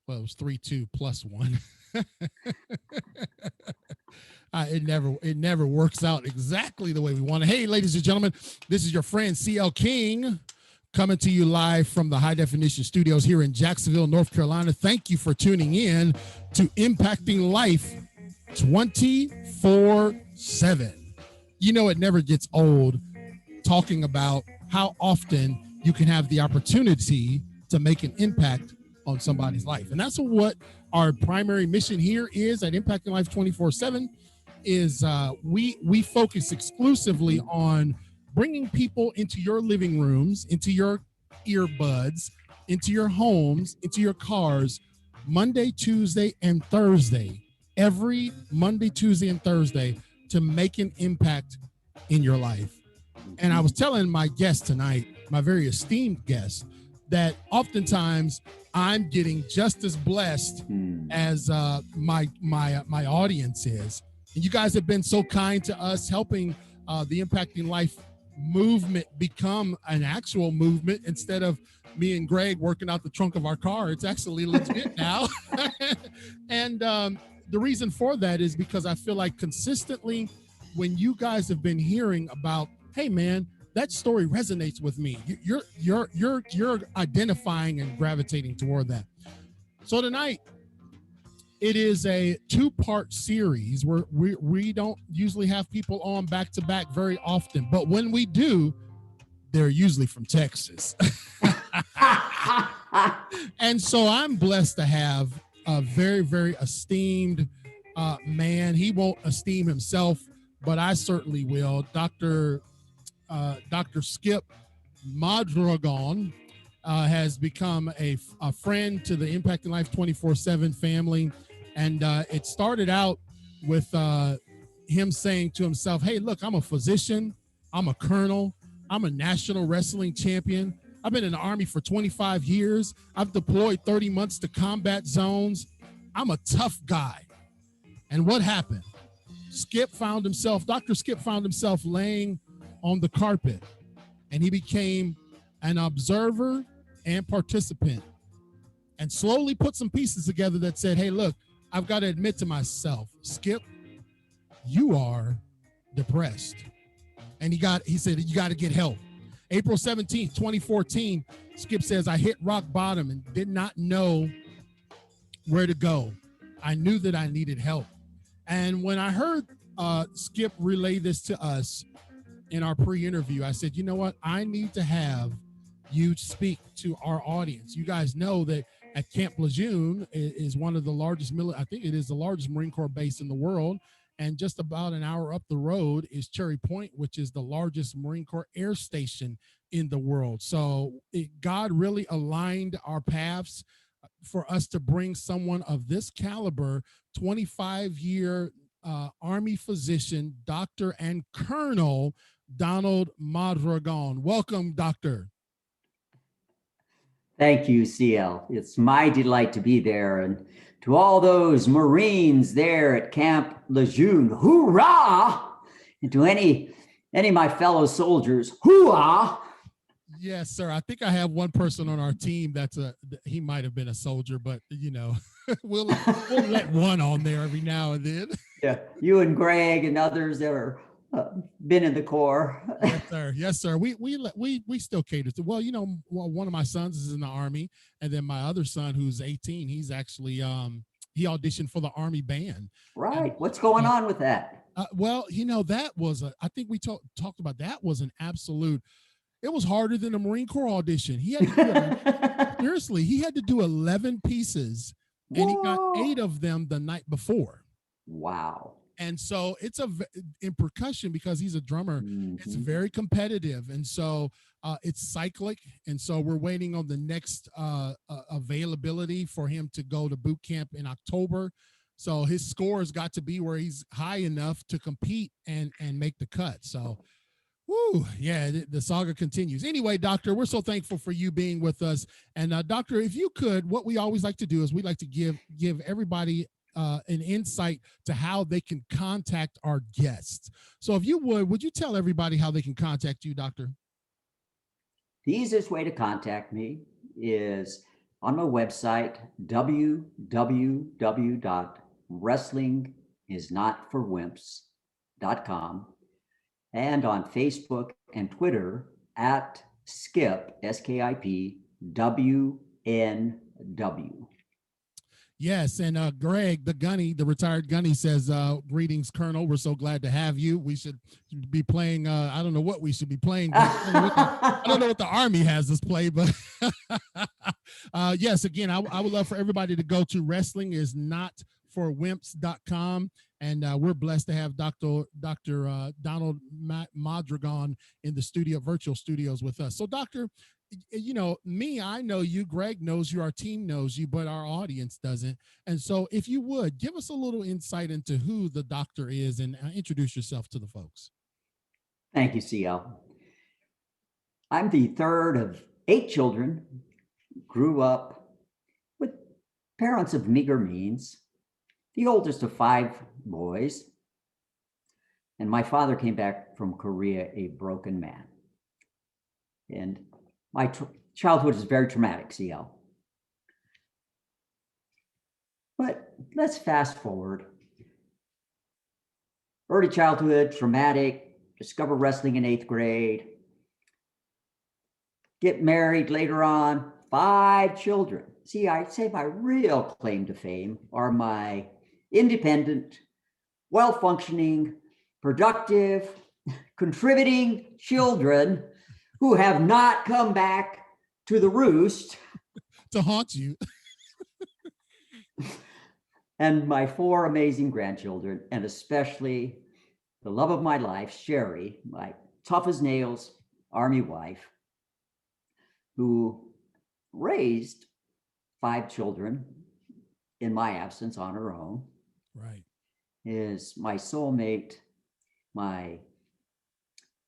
Well, it was 3-2 plus one. It never works out exactly the way we want it. Hey, ladies and gentlemen, this is your friend CL King coming to you live from the High Definition Studios here in Jacksonville, North Carolina. Thank you for tuning in to Impacting Life 24/7. You know, it never gets old talking about how often you can have the opportunity to make an impact on somebody's life. And that's what our primary mission here is at Impacting Life 24/7 is we focus exclusively on bringing people into your living rooms, into your earbuds, into your homes, into your cars, Monday, Tuesday, and Thursday, every Monday, Tuesday, and Thursday to make an impact in your life. And I was telling my guest tonight, my very esteemed guest, that oftentimes I'm getting just as blessed as my audience is. And you guys have been so kind to us, helping the Impacting Life movement become an actual movement instead of me and Greg working out the trunk of our car. It's actually legit now. And the reason for that is because I feel like consistently when you guys have been hearing about, hey man, that story resonates with me, you're identifying and gravitating toward that. So tonight, it is a two-part series where we don't usually have people on back-to-back very often, but when we do, they're usually from Texas. And so I'm blessed to have a very, very esteemed man. He won't esteem himself, but I certainly will. Dr. Skip Mondragon has become a friend to the Impacting Life 24/7 family. And it started out with him saying to himself, hey, look, I'm a physician. I'm a colonel. I'm a national wrestling champion. I've been in the Army for 25 years. I've deployed 30 months to combat zones. I'm a tough guy. And what happened? Dr. Skip found himself laying on the carpet, and he became an observer and participant and slowly put some pieces together that said, hey, look, I've got to admit to myself, Skip, you are depressed. And he said, you got to get help. April 17th, 2014, Skip says, I hit rock bottom and did not know where to go. I knew that I needed help. And when I heard Skip relay this to us in our pre-interview, I said, you know what? I need to have you speak to our audience. You guys know that at Camp Lejeune is one of the largest, I think it is the largest Marine Corps base in the world. And just about an hour up the road is Cherry Point, which is the largest Marine Corps air station in the world. So God really aligned our paths for us to bring someone of this caliber, 25-year Army physician, doctor, and Colonel Donald Mondragon. Welcome, Doctor. Thank you, CL. It's my delight to be there. And to all those Marines there at Camp Lejeune, hoorah! And to any of my fellow soldiers, hoorah! Yes, sir. I think I have one person on our team he might have been a soldier, but you know, we'll let one on there every now and then. Yeah, you and Greg and others that are been in the Corps. Yes, sir. Yes, sir. We still cater to. Well, you know, one of my sons is in the Army, and then my other son, who's 18, he's actually he auditioned for the Army band. Right. And, what's going on with that? Well, you know, that was I think we talked about that was an absolute. It was harder than a Marine Corps audition. He had to seriously, he had to do 11 pieces, and he got 8 of them the night before. Wow. And so it's in percussion, because he's a drummer, it's very competitive. And so it's cyclic. And so we're waiting on the next availability for him to go to boot camp in October. So his score has got to be where he's high enough to compete and make the cut. So, woo, yeah, the saga continues. Anyway, Doctor, we're so thankful for you being with us. And Doctor, if you could, what we always like to do is we like to give everybody an insight to how they can contact our guests. So if you would you tell everybody how they can contact you, Doctor? The easiest way to contact me is on my website, www.wrestlingisnotforwimps.com, and on Facebook and Twitter at Skip, SKIP, WNW. Yes, and Greg, the gunny, the retired gunny, says, "Greetings, Colonel. We're so glad to have you. We should be playing. I don't know what we should be playing, but I don't know what the Army has us play. But yes, again, I would love for everybody to go to wrestlingisnotforwimps.com, and we're blessed to have Dr. Donald Mondragon in the studio, virtual studios with us. So, Doctor, I know you, Greg knows you, our team knows you, but our audience doesn't. And so if you would give us a little insight into who the doctor is and introduce yourself to the folks. Thank you, CL. I'm the third of 8 children, grew up with parents of meager means, the oldest of 5 boys. And my father came back from Korea a broken man. And my childhood is very traumatic, CL. But let's fast forward. Early childhood, traumatic, discover wrestling in 8th grade, get married later on, 5 children. See, I'd say my real claim to fame are my independent, well-functioning, productive, contributing children who have not come back to the roost to haunt you. And my 4 amazing grandchildren, and especially the love of my life, Sherry, my tough as nails Army wife, who raised 5 children in my absence on her own. Right. Is my soulmate, my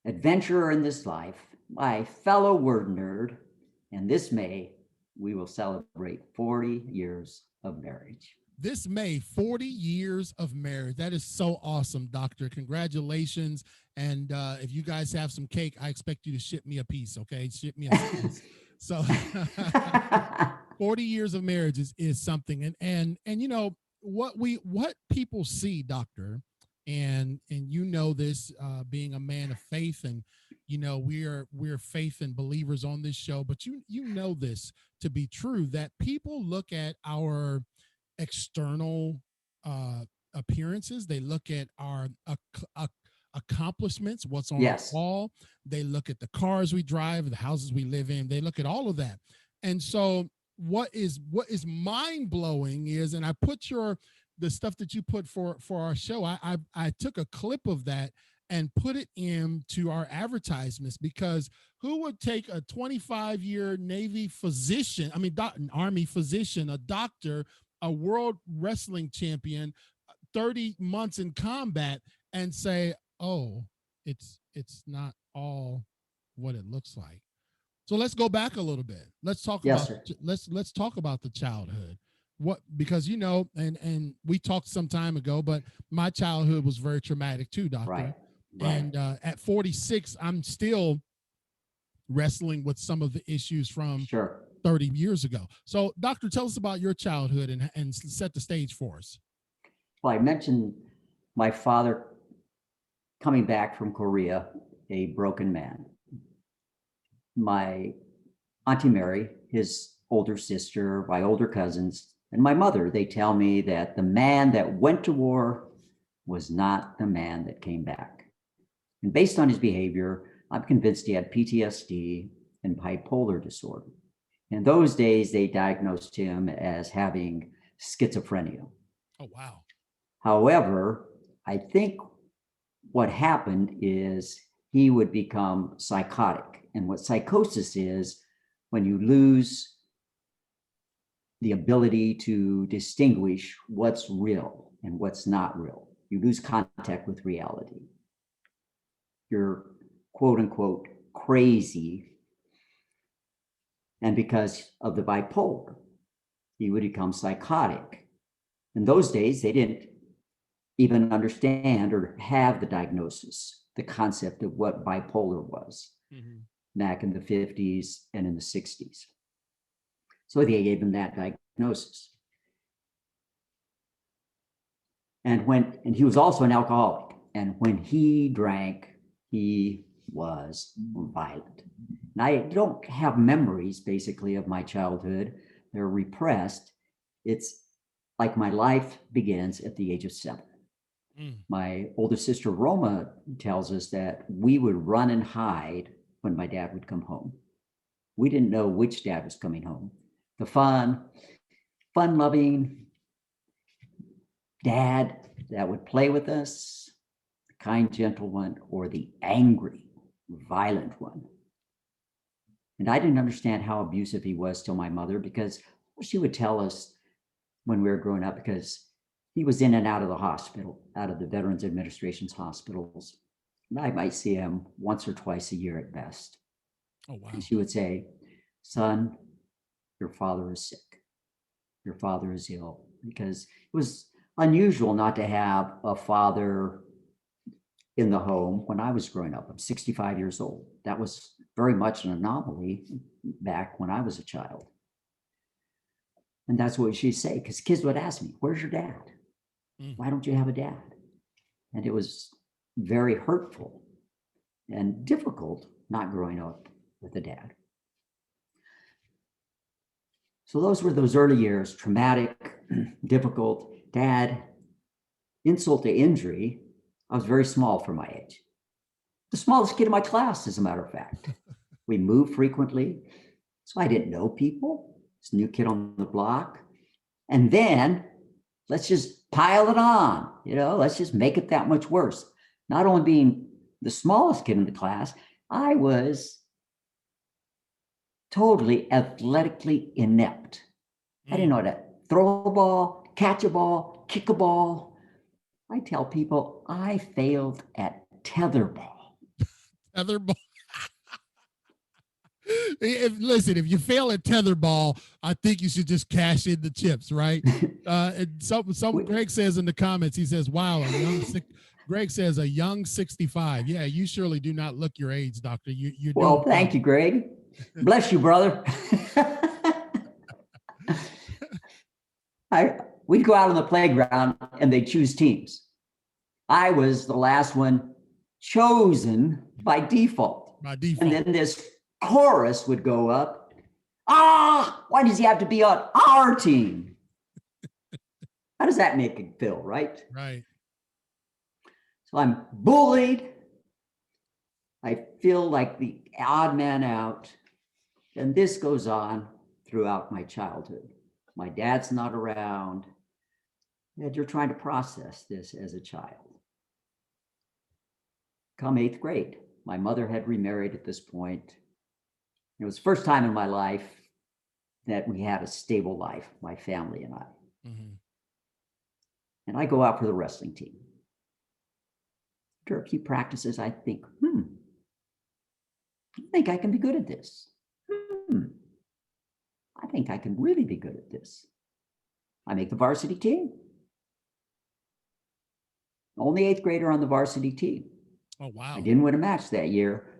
adventurer in this life, my fellow word nerd, and this May, we will celebrate 40 years of marriage. This May, 40 years of marriage. That is so awesome, Doctor. Congratulations. And if you guys have some cake, I expect you to ship me a piece, okay? Ship me a piece. So 40 years of marriage is something. And what people see, Doctor, and this being a man of faith, and we're faith and believers on this show, but you know this to be true, that people look at our external appearances. They look at our accomplishments, what's on the wall. They look at the cars we drive, the houses we live in. They look at all of that. And so what is mind-blowing is, and I put the stuff that you put for our show, I took a clip of that and put it into our advertisements, because who would take a 25-year Navy physician, Army physician, a doctor, a world wrestling champion, 30 months in combat, and say, oh, it's not all what it looks like. So let's go back a little bit. Let's talk let's talk about the childhood. Because and we talked some time ago, but my childhood was very traumatic too, Doctor. Right. And at 46, I'm still wrestling with some of the issues from 30 years ago. So, Doctor, tell us about your childhood and set the stage for us. Well, I mentioned my father coming back from Korea, a broken man. My Auntie Mary, his older sister, my older cousins, and my mother, they tell me that the man that went to war was not the man that came back. And based on his behavior, I'm convinced he had PTSD and bipolar disorder. In those days, they diagnosed him as having schizophrenia. Oh, wow. However, I think what happened is he would become psychotic. And what psychosis is, when you lose the ability to distinguish what's real and what's not real. You lose contact with reality. You're quote unquote crazy. And because of the bipolar, he would become psychotic. In those days, they didn't even understand or have the diagnosis, the concept of what bipolar was back in the 50s and in the 60s. So they gave him that diagnosis. And he was also an alcoholic. And when he drank, he was violent. And I don't have memories basically of my childhood. They're repressed. It's like my life begins at the age of 7. My older sister Roma tells us that we would run and hide when my dad would come home. We didn't know which dad was coming home. The fun-loving dad that would play with us, the kind, gentle one, or the angry, violent one. And I didn't understand how abusive he was till my mother, because she would tell us when we were growing up, because he was in and out of the hospital, out of the Veterans Administration's hospitals. And I might see him once or twice a year at best. Oh, wow. And she would say, son, your father is sick. Your father is ill. Because it was unusual not to have a father in the home when I was growing up. I'm 65 years old. That was very much an anomaly back when I was a child. And that's what she'd say, because kids would ask me, where's your dad? Why don't you have a dad? And it was very hurtful and difficult not growing up with a dad. So those were those early years, traumatic, difficult. Dad, insult to injury, I was very small for my age. The smallest kid in my class, as a matter of fact. We moved frequently, so I didn't know people. This new kid on the block. And then let's just pile it on, let's just make it that much worse. Not only being the smallest kid in the class, I was totally athletically inept. I didn't know how to throw a ball, catch a ball, kick a ball. I tell people I failed at tetherball. Tetherball. Listen, if you fail at tetherball, I think you should just cash in the chips, right? And Greg says in the comments, he says, wow, Greg says a young 65. Yeah, you surely do not look your age, doctor. Well, thank you, Greg. Bless you, brother. We'd go out on the playground and they'd choose teams. I was the last one chosen by default. And then this chorus would go up. Why does he have to be on our team? How does that make it feel, right? Right. So I'm bullied. I feel like the odd man out. And this goes on throughout my childhood. My dad's not around. And you're trying to process this as a child. Come 8th grade, my mother had remarried at this point. It was the first time in my life that we had a stable life, my family and I. And I go out for the wrestling team. After a few practices, I think, I think I can be good at this. I think I can really be good at this. I make the varsity team. Only 8th grader on the varsity team. Oh, wow. I didn't win a match that year,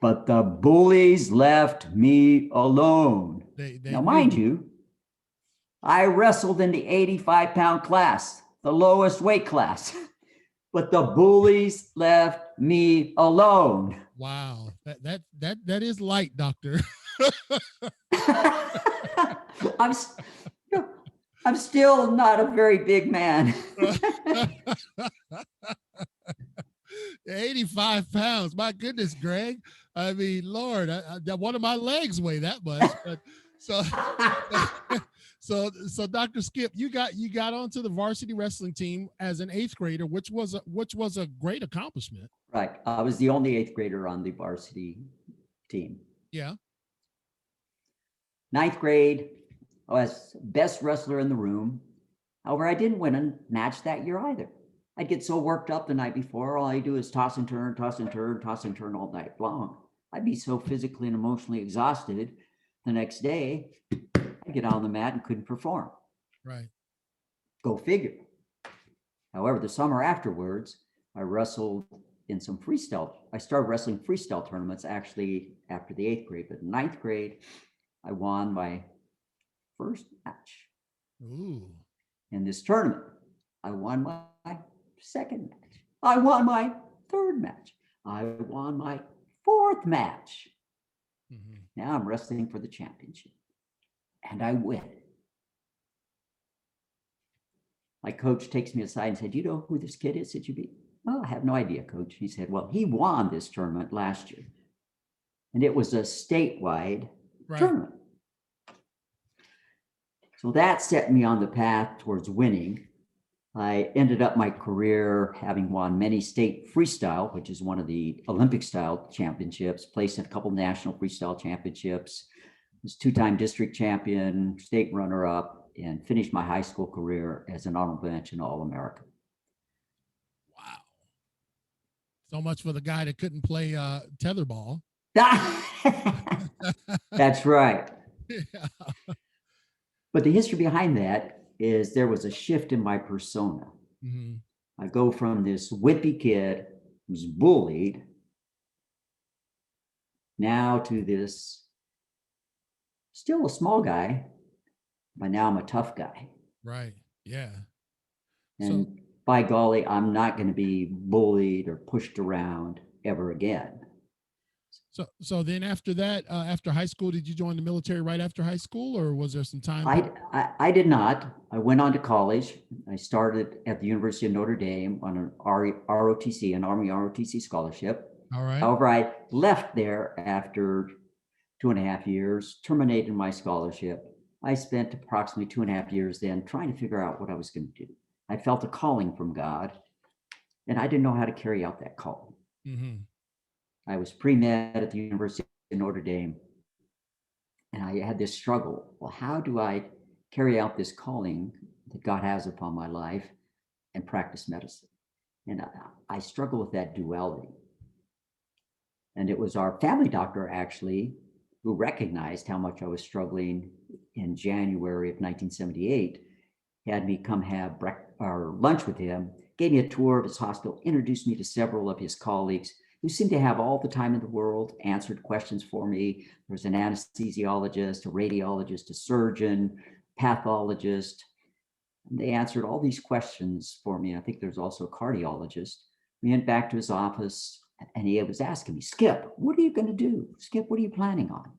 but the bullies left me alone. Now, mind you, I wrestled in the 85-pound class, the lowest weight class, but the bullies left me alone. Wow, that is light, doctor. I'm still not a very big man. 85 pounds. My goodness, Greg. I mean, Lord, one of my legs weigh that much. But so Dr. Skip, you got onto the varsity wrestling team as an 8th grader, which was a great accomplishment. Right. I was the only 8th grader on the varsity team. Yeah. 9th grade, I was best wrestler in the room. However, I didn't win a match that year either. I'd get so worked up the night before, all I do is toss and turn, toss and turn, toss and turn all night long. I'd be so physically and emotionally exhausted the next day, I'd get on the mat and couldn't perform. Right. Go figure. However, the summer afterwards, I wrestled in some freestyle. I started wrestling freestyle tournaments actually after the 8th grade, but 9th grade, I won my first match. Ooh. In this tournament, I won my second match. I won my third match. I won my fourth match. Mm-hmm. Now I'm wrestling for the championship. And I win. My coach takes me aside and said, "You know who this kid is that you beat?" "Oh, I have no idea, coach." He said, "Well, he won this tournament last year. And it was a statewide tournament." So that set me on the path towards winning. I ended up my career having won many state freestyle, which is one of the Olympic style championships, placed in a couple national freestyle championships, was two-time district champion, state runner-up, and finished my high school career as an honorable mention All-American. Wow. So much for the guy that couldn't play tetherball. That's right. Yeah. But the history behind that is there was a shift in my persona. Mm-hmm. I go from this wimpy kid who's bullied now to this still a small guy, but now I'm a tough guy. Right. Yeah. And so, by golly, I'm not going to be bullied or pushed around ever again. So then after that, after high school, did you join the military right after high school, or was there some time? I did not. I went on to college. I started at the University of Notre Dame on an ROTC, an Army ROTC scholarship. All right. However, I left there after 2.5 years, terminated my scholarship. I spent approximately 2.5 years then trying to figure out what I was going to do. I felt a calling from God, and I didn't know how to carry out that calling. Mm-hmm. I was pre-med at the University of Notre Dame, and I had this struggle. Well, how do I carry out this calling that God has upon my life and practice medicine? And I struggle with that duality. And it was our family doctor, actually, who recognized how much I was struggling in January of 1978, had me come have lunch with him, gave me a tour of his hospital, introduced me to several of his colleagues who seemed to have all the time in the world, answered questions for me. There was an anesthesiologist, a radiologist, a surgeon, pathologist. And they answered all these questions for me. I think there's also a cardiologist. We went back to his office, and he was asking me, "Skip, what are you going to do? Skip, what are you planning on?"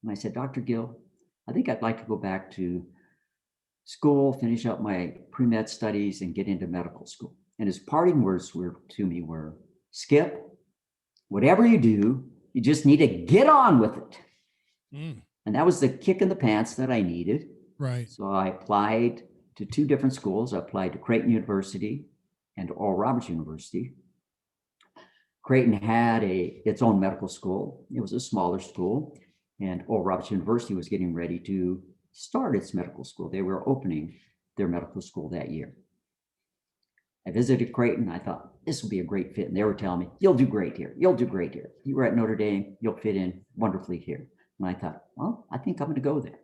And I said, "Dr. Gill, I think I'd like to go back to school, finish up my pre-med studies, and get into medical school." And his parting words to me were, "Skip, whatever you do, you just need to get on with it." And that was the kick in the pants that I needed. Right. So I applied to 2 different schools. I applied to Creighton University and Oral Roberts University. Creighton had its own medical school. It was a smaller school, and Oral Roberts University was getting ready to start its medical school. They were opening their medical school that year. I visited Creighton. I thought, this will be a great fit. And they were telling me, "You'll do great here. You'll do great here. You were at Notre Dame. You'll fit in wonderfully here." And I thought, well, I think I'm going to go there.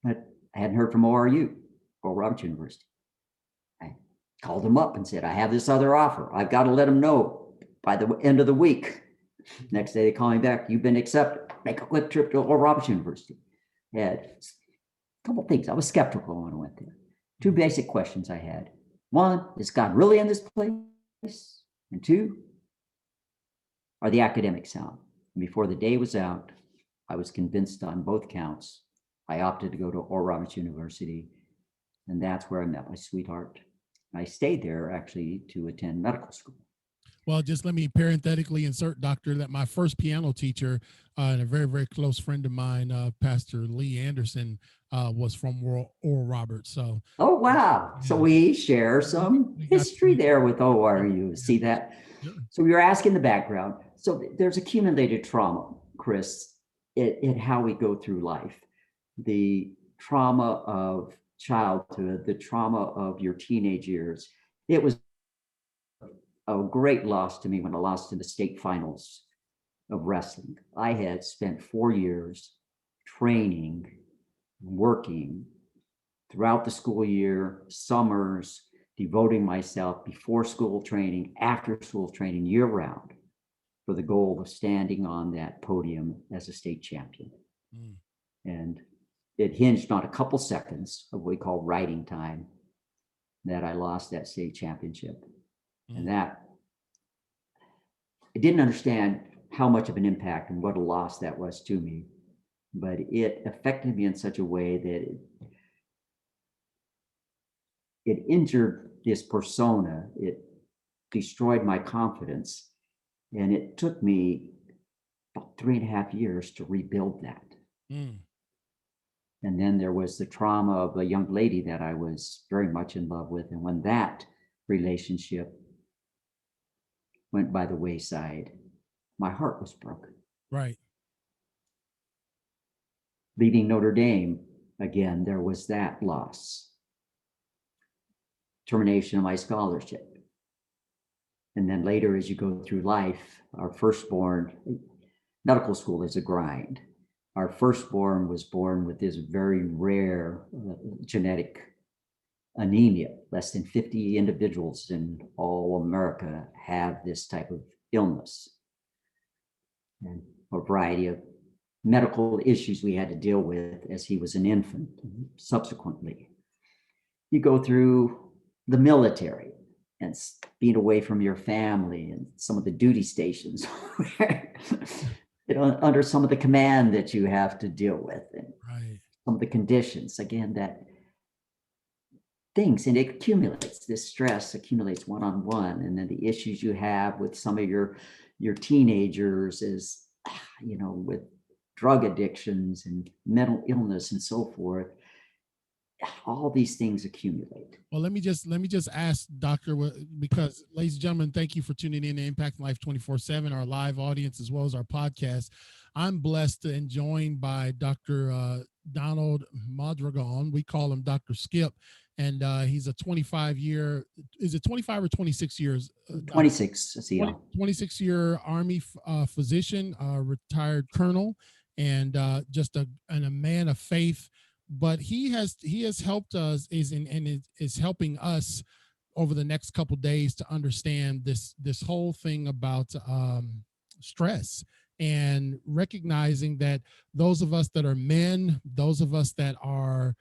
But I hadn't heard from Oral Roberts University. I called them up and said, "I have this other offer. I've got to let them know by the end of the week." Next day, they call me back. "You've been accepted. Make a quick trip to Oral Roberts University." I had a couple of things. I was skeptical when I went there. 2 basic questions I had. 1, is God really in this place? And 2, are the academics sound? And before the day was out, I was convinced on both counts. I opted to go to Oral Roberts University, and that's where I met my sweetheart. I stayed there actually to attend medical school. Well, just let me parenthetically insert, Doctor, that my first piano teacher and a very, very close friend of mine, Pastor Lee Anderson, was from Oral Roberts. So, oh, wow. Yeah. So we share some history there with ORU. See that? Sure. So we were asking the background. So there's accumulated trauma, Chris, in how we go through life. The trauma of childhood, the trauma of your teenage years. It was a great loss to me when I lost in the state finals of wrestling. I had spent 4 years training, working throughout the school year, summers, devoting myself before school training, after school training, year round, for the goal of standing on that podium as a state champion. And it hinged on a couple seconds of what we call writing time that I lost that state championship. And that I didn't understand how much of an impact and what a loss that was to me, but it affected me in such a way that it injured this persona. It destroyed my confidence. And it took me about 3.5 years to rebuild that. And then there was the trauma of a young lady that I was very much in love with. And when that relationship went by the wayside, my heart was broken. Right. Leaving Notre Dame, again, there was that loss. Termination of my scholarship. And then later, as you go through life, our firstborn, medical school is a grind. Our firstborn was born with this very rare genetic anemia. Less than 50 individuals in all America have this type of illness. And a variety of medical issues we had to deal with as he was an infant. Subsequently, you go through the military and being away from your family and some of the duty stations under some of the command that you have to deal with, and some of the conditions, again, that things, and it accumulates. This stress accumulates one-on-one, and then the issues you have with some of your teenagers is, with drug addictions and mental illness and so forth. All these things accumulate. Well, let me just ask, Doctor, because, ladies and gentlemen, thank you for tuning in to Impact Life 24/7, our live audience, as well as our podcast. I'm blessed and joined by Dr. Donald Mondragon. We call him Dr. Skip, and he's a 25-year, is it 25 or 26 years? 26, 26-year Army physician, retired colonel, and just a man of faith. But he has helped us is helping us over the next couple of days to understand this whole thing about stress, and recognizing that those of us that are men, those of us that are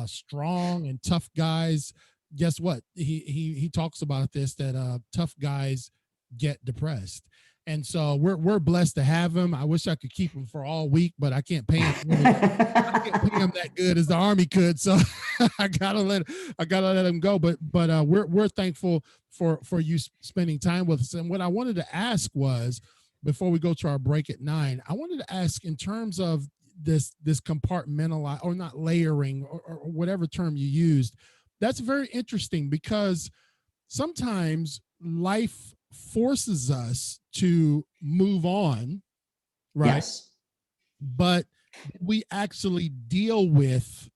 strong and tough guys, guess what? He talks about this, that tough guys get depressed. And so we're blessed to have him. I wish I could keep him for all week, but I can't pay him. I can't pay him that good as the Army could. So I gotta let him go. But we're thankful for you spending time with us. And what I wanted to ask was, before we go to our break at 9, I wanted to ask, in terms of this compartmentalize, or not layering, or whatever term you used, that's very interesting, because sometimes life forces us to move on, right? Yes. But we actually deal with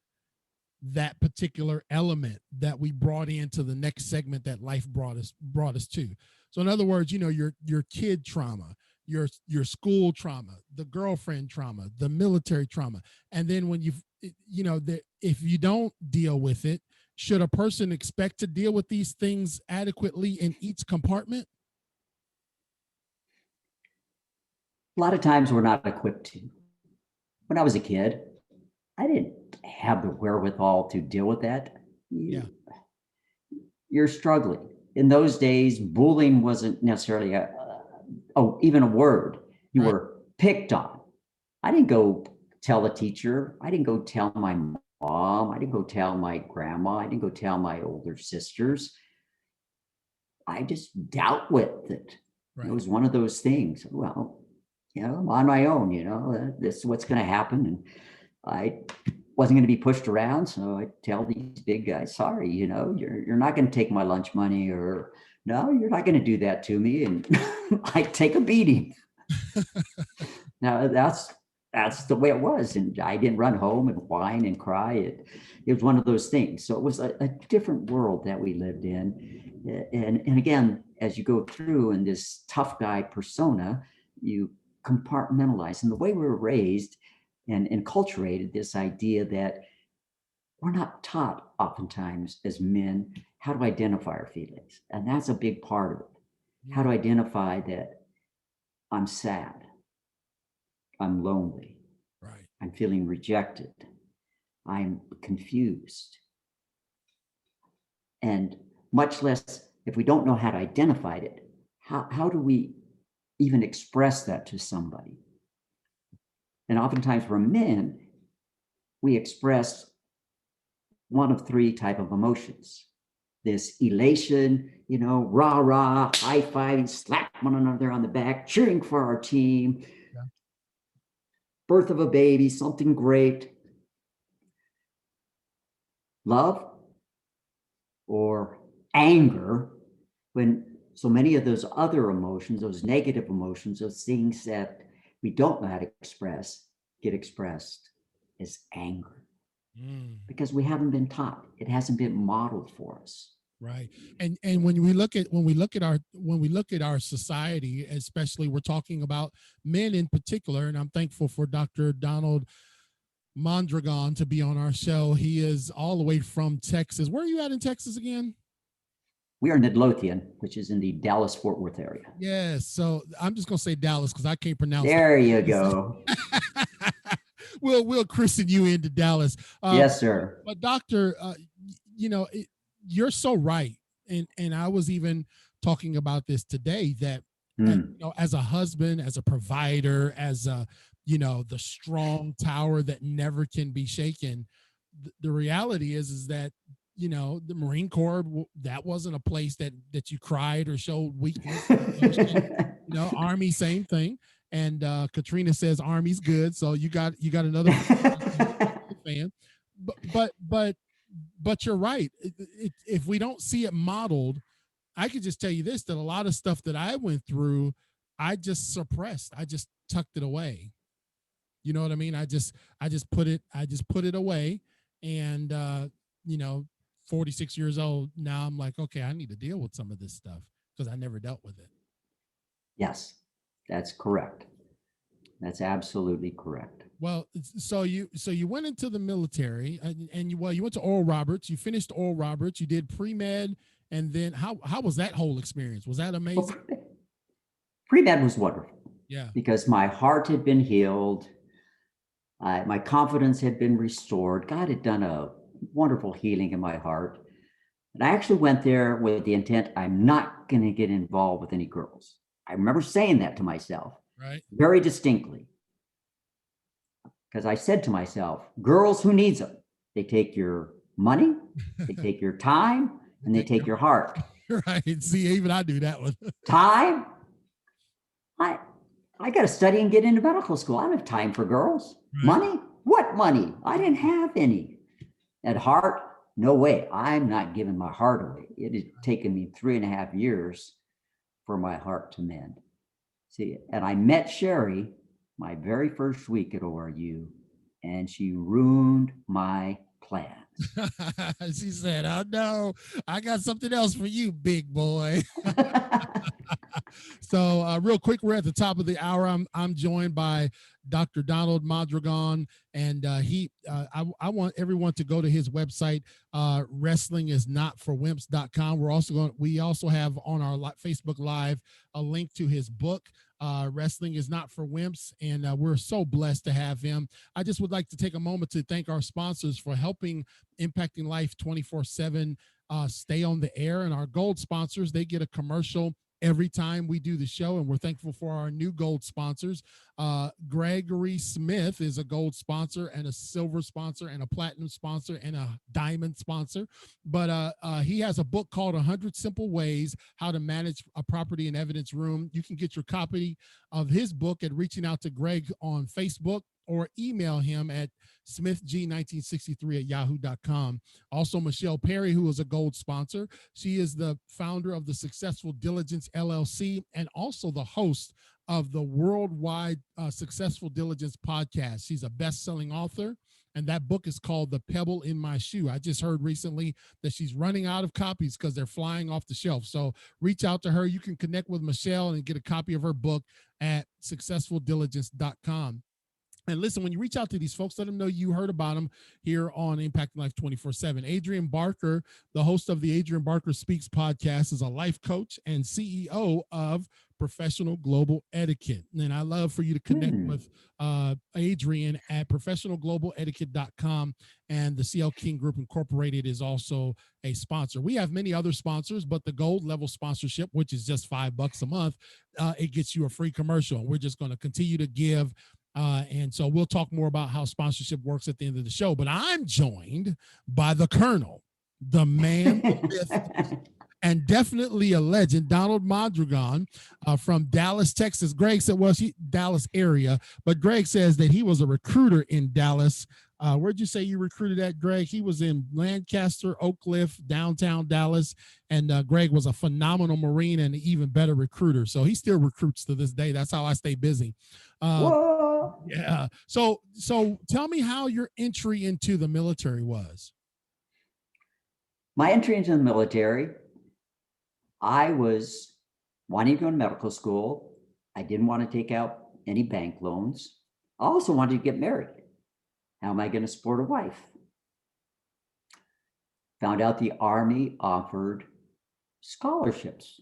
that particular element that we brought into the next segment that life brought us to. So in other words, your kid trauma, your school trauma, the girlfriend trauma, the military trauma, and then when if you don't deal with it, should a person expect to deal with these things adequately in each compartment? A lot of times we're not equipped to. When I was a kid, I didn't have the wherewithal to deal with that. You're struggling. In those days, bullying wasn't necessarily even a word. You were picked on. I didn't go tell a teacher. I didn't go tell my mom. I didn't go tell my grandma. I didn't go tell my older sisters. I just dealt with it. It was one of those things. Well, I'm on my own, this is what's going to happen. And I wasn't going to be pushed around. So I tell these big guys, sorry, you're not going to take my lunch money, or no, you're not going to do that to me. And I take a beating. Now that's the way it was. And I didn't run home and whine and cry. It was one of those things. So it was a different world that we lived in. And again, as you go through in this tough guy persona, you compartmentalize. And the way we were raised and enculturated, this idea that we're not taught oftentimes as men how to identify our feelings. And that's a big part of it. How to identify that I'm sad, I'm lonely, I'm feeling rejected, I'm confused. And much less, if we don't know how to identify it, how do we even express that to somebody? And oftentimes for men, we express one of three type of emotions. This elation, rah, rah, high fiving, slap one another on the back, cheering for our team, birth of a baby, something great. Love or anger, when so many of those other emotions, those negative emotions, those things that we don't know how to express, get expressed as anger. Because we haven't been taught. It hasn't been modeled for us. Right. And when we look at our society, especially, we're talking about men in particular, and I'm thankful for Dr. Donald Mondragon to be on our show. He is all the way from Texas. Where are you at in Texas again? We are in Midlothian, which is in the Dallas-Fort Worth area. Yes. So I'm just going to say Dallas because I can't pronounce There you go. We'll christen you into Dallas. Yes, sir. But Doctor, you're so right. And I was even talking about this today that, as a husband, as a provider, as the strong tower that never can be shaken, the reality is that, the Marine Corps, that wasn't a place that you cried or showed weakness. Army, same thing. And Katrina says Army's good, so you got another fan. But you're right. If we don't see it modeled, I could just tell you this: that a lot of stuff that I went through, I just suppressed. I just tucked it away. You know what I mean? I just put it away, and 46 years old now, I'm like, okay, I need to deal with some of this stuff because I never dealt with it. Yes. That's correct. That's absolutely correct. Well, so you went into the military, and you went to Oral Roberts. You finished Oral Roberts. You did pre-med, and then how was that whole experience? Was that amazing? Well, pre-med was wonderful. Yeah. Because my heart had been healed. My confidence had been restored. God had done a wonderful healing in my heart. And I actually went there with the intent, I'm not going to get involved with any girls. I remember saying that to myself, right, very distinctly, because I said to myself, girls, who needs them? They take your money, they take your time, and they take your heart. Right. See, even I do that one. Time? I got to study and get into medical school. I don't have time for girls. Right. Money? What money? I didn't have any. And heart? No way. I'm not giving my heart away. It had taken me 3.5 years for my heart to mend. See, and I met Sherry my very first week at ORU, and she ruined my plans. She said, "Oh no, I got something else for you, big boy." So real quick, we're at the top of the hour. I'm joined by Dr. Donald Mondragon, and I want everyone to go to his website, wrestlingisnotforwimps.com. We also have on our Facebook Live a link to his book, Wrestling is Not for Wimps, and we're so blessed to have him. I just would like to take a moment to thank our sponsors for helping Impacting Life 24/7 stay on the air, and our gold sponsors, they get a commercial every time we do the show, and we're thankful for our new gold sponsors. Gregory Smith is a gold sponsor and a silver sponsor and a platinum sponsor and a diamond sponsor. But he has a book called 100 Simple Ways How to Manage a Property and Evidence Room. You can get your copy of his book at reaching out to Greg on Facebook or email him at smithg1963@yahoo.com. Also, Michelle Perry, who is a gold sponsor. She is the founder of the Successful Diligence LLC and also the host of the worldwide Successful Diligence podcast. She's a best-selling author, and that book is called The Pebble in My Shoe. I just heard recently that she's running out of copies because they're flying off the shelf. So reach out to her. You can connect with Michelle and get a copy of her book at successfuldiligence.com. And listen, when you reach out to these folks, let them know you heard about them here on Impacting Life 24/7. Adrian Barker, the host of the Adrian Barker Speaks podcast, is a life coach and CEO of Professional Global Etiquette. And I love for you to connect with Adrian at professionalglobaletiquette.com. And the CL King Group Incorporated is also a sponsor. We have many other sponsors, but the gold level sponsorship, which is just $5 a month, it gets you a free commercial. We're just going to continue to give. And so we'll talk more about how sponsorship works at the end of the show. But I'm joined by the Colonel, the man, and definitely a legend, Donald Mondragon from Dallas, Texas. Greg said, well, Dallas area, but Greg says that he was a recruiter in Dallas. Where'd you say you recruited at, Greg? He was in Lancaster, Oak Cliff, downtown Dallas, and Greg was a phenomenal Marine and an even better recruiter. So he still recruits to this day. That's how I stay busy. Yeah. So tell me how your entry into the military was. My entry into the military, I was wanting to go to medical school. I didn't want to take out any bank loans. I also wanted to get married. How am I going to support a wife? Found out the Army offered scholarships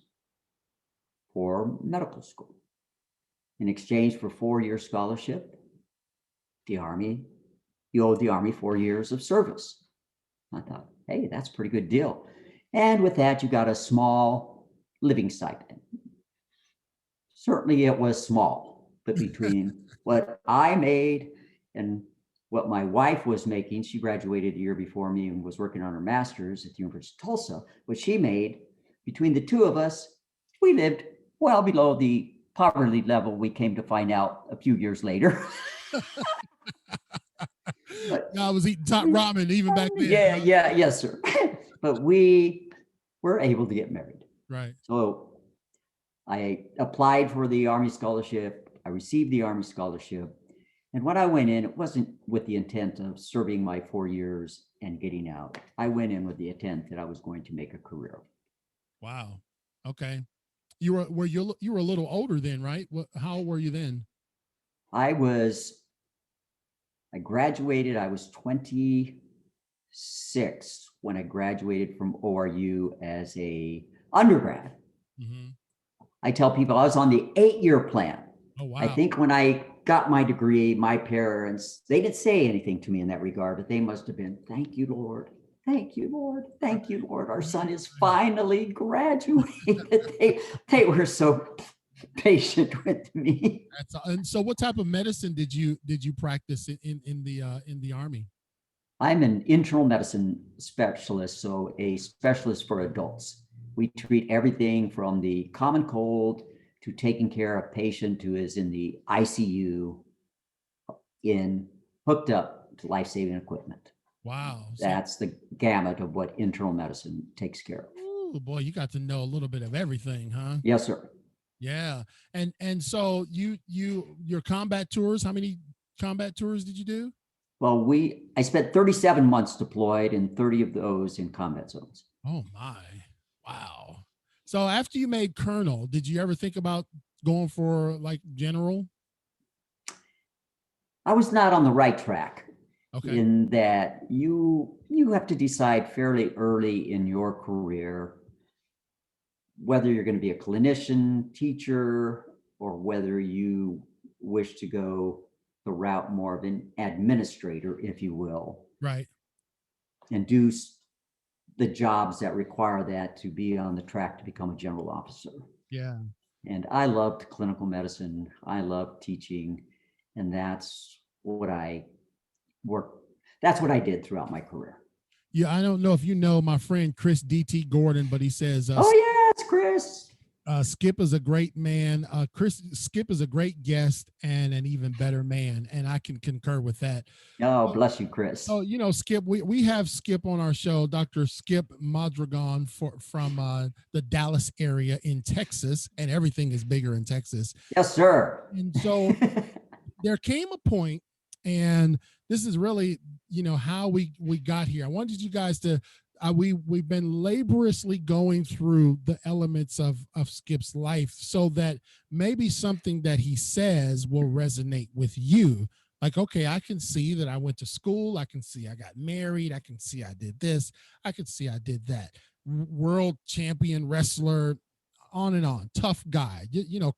for medical school. In exchange for 4-year scholarship, you owed the Army 4 years of service. I thought, hey, that's a pretty good deal. And with that, you got a small living stipend. Certainly it was small, but between what I made and what my wife was making, she graduated a year before me and was working on her master's at the University of Tulsa. What she made, between the two of us, we lived well below the poverty level we came to find out a few years later. I was eating top ramen even back then. Yes, sir. But we were able to get married. Right. So I applied for the Army scholarship. I received the Army scholarship. And when I went in, it wasn't with the intent of serving my 4 years and getting out. I went in with the intent that I was going to make a career. Wow. Okay. You were a little older then, right? How old were you then? I graduated. I was 26 when I graduated from ORU as a undergrad. Mm-hmm. I tell people I was on the 8-year plan. Oh, wow. I think when I got my degree, my parents, they didn't say anything to me in that regard, but they must have been, thank you, Lord. Thank you, Lord. Thank you, Lord. Our son is finally graduated. They were so patient with me. And so what type of medicine did you practice in the Army? I'm an internal medicine specialist, so a specialist for adults. We treat everything from the common cold to taking care of a patient who is in the ICU hooked up to life-saving equipment. Wow. That's the gamut of what internal medicine takes care of. Oh boy, you got to know a little bit of everything, huh? Yes, sir. Yeah. And so your combat tours, how many combat tours did you do? Well, I spent 37 months deployed and 30 of those in combat zones. Oh my. Wow. So after you made colonel, did you ever think about going for like general? I was not on the right track. Okay. In that you have to decide fairly early in your career whether you're going to be a clinician, teacher, or whether you wish to go the route more of an administrator, if you will. Right. And do the jobs that require that to be on the track to become a general officer. Yeah. And I loved clinical medicine. I loved teaching. And that's what I did throughout my career. Yeah, I don't know if you know my friend Chris D.T. Gordon, but he says, oh, yes, Chris. Skip is a great man. Skip is a great guest and an even better man. And I can concur with that. Oh, bless you, Chris. So, Skip, we have Skip on our show, Dr. Skip Mondragon from the Dallas area in Texas, and everything is bigger in Texas. Yes, sir. And so there came a point, and this is really, how we got here. I wanted you guys to, we've been laboriously going through the elements of Skip's life so that maybe something that he says will resonate with you. Like, okay, I can see that I went to school. I can see I got married. I can see I did this. I can see I did that. World champion wrestler, on and on. Tough guy,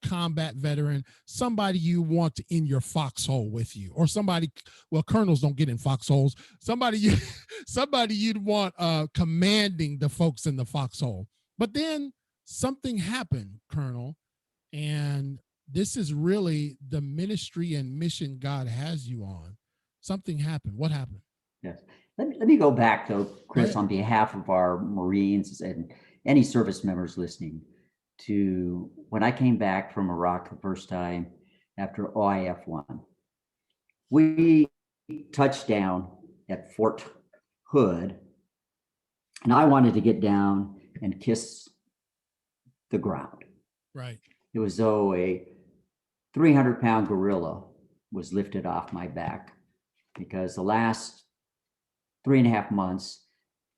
combat veteran, somebody you want in your foxhole with you, or somebody, well, colonels don't get in foxholes. Somebody you'd want commanding the folks in the foxhole. But then something happened, Colonel, and this is really the ministry and mission God has you on. Something happened. What happened? Yes. Let me go back, though, Chris, on behalf of our Marines and any service members listening, to when I came back from Iraq the first time after OIF 1. We touched down at Fort Hood, and I wanted to get down and kiss the ground. Right. It was though a 300-pound gorilla was lifted off my back, because the last 3.5 months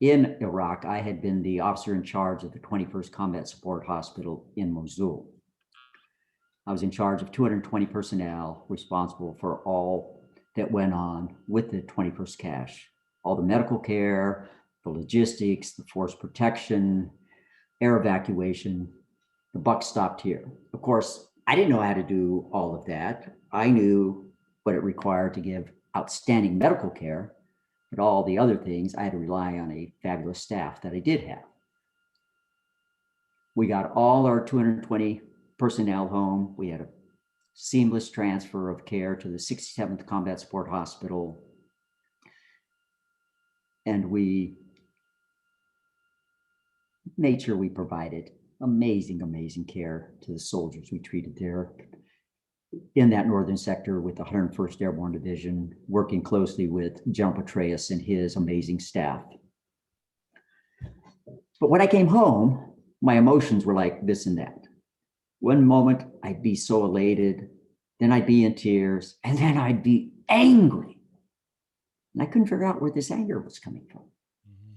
in Iraq, I had been the officer in charge of the 21st Combat Support Hospital in Mosul. I was in charge of 220 personnel responsible for all that went on with the 21st CASH, all the medical care, the logistics, the force protection, air evacuation. The buck stopped here. Of course, I didn't know how to do all of that. I knew what it required to give outstanding medical care, but all the other things, I had to rely on a fabulous staff that I did have. We got all our 220 personnel home. We had a seamless transfer of care to the 67th Combat Support Hospital. And we made sure we provided amazing, amazing care to the soldiers we treated there in that northern sector with the 101st Airborne Division, working closely with General Petraeus and his amazing staff. But when I came home, my emotions were like this and that. One moment I'd be so elated, then I'd be in tears, and then I'd be angry. And I couldn't figure out where this anger was coming from. Mm-hmm.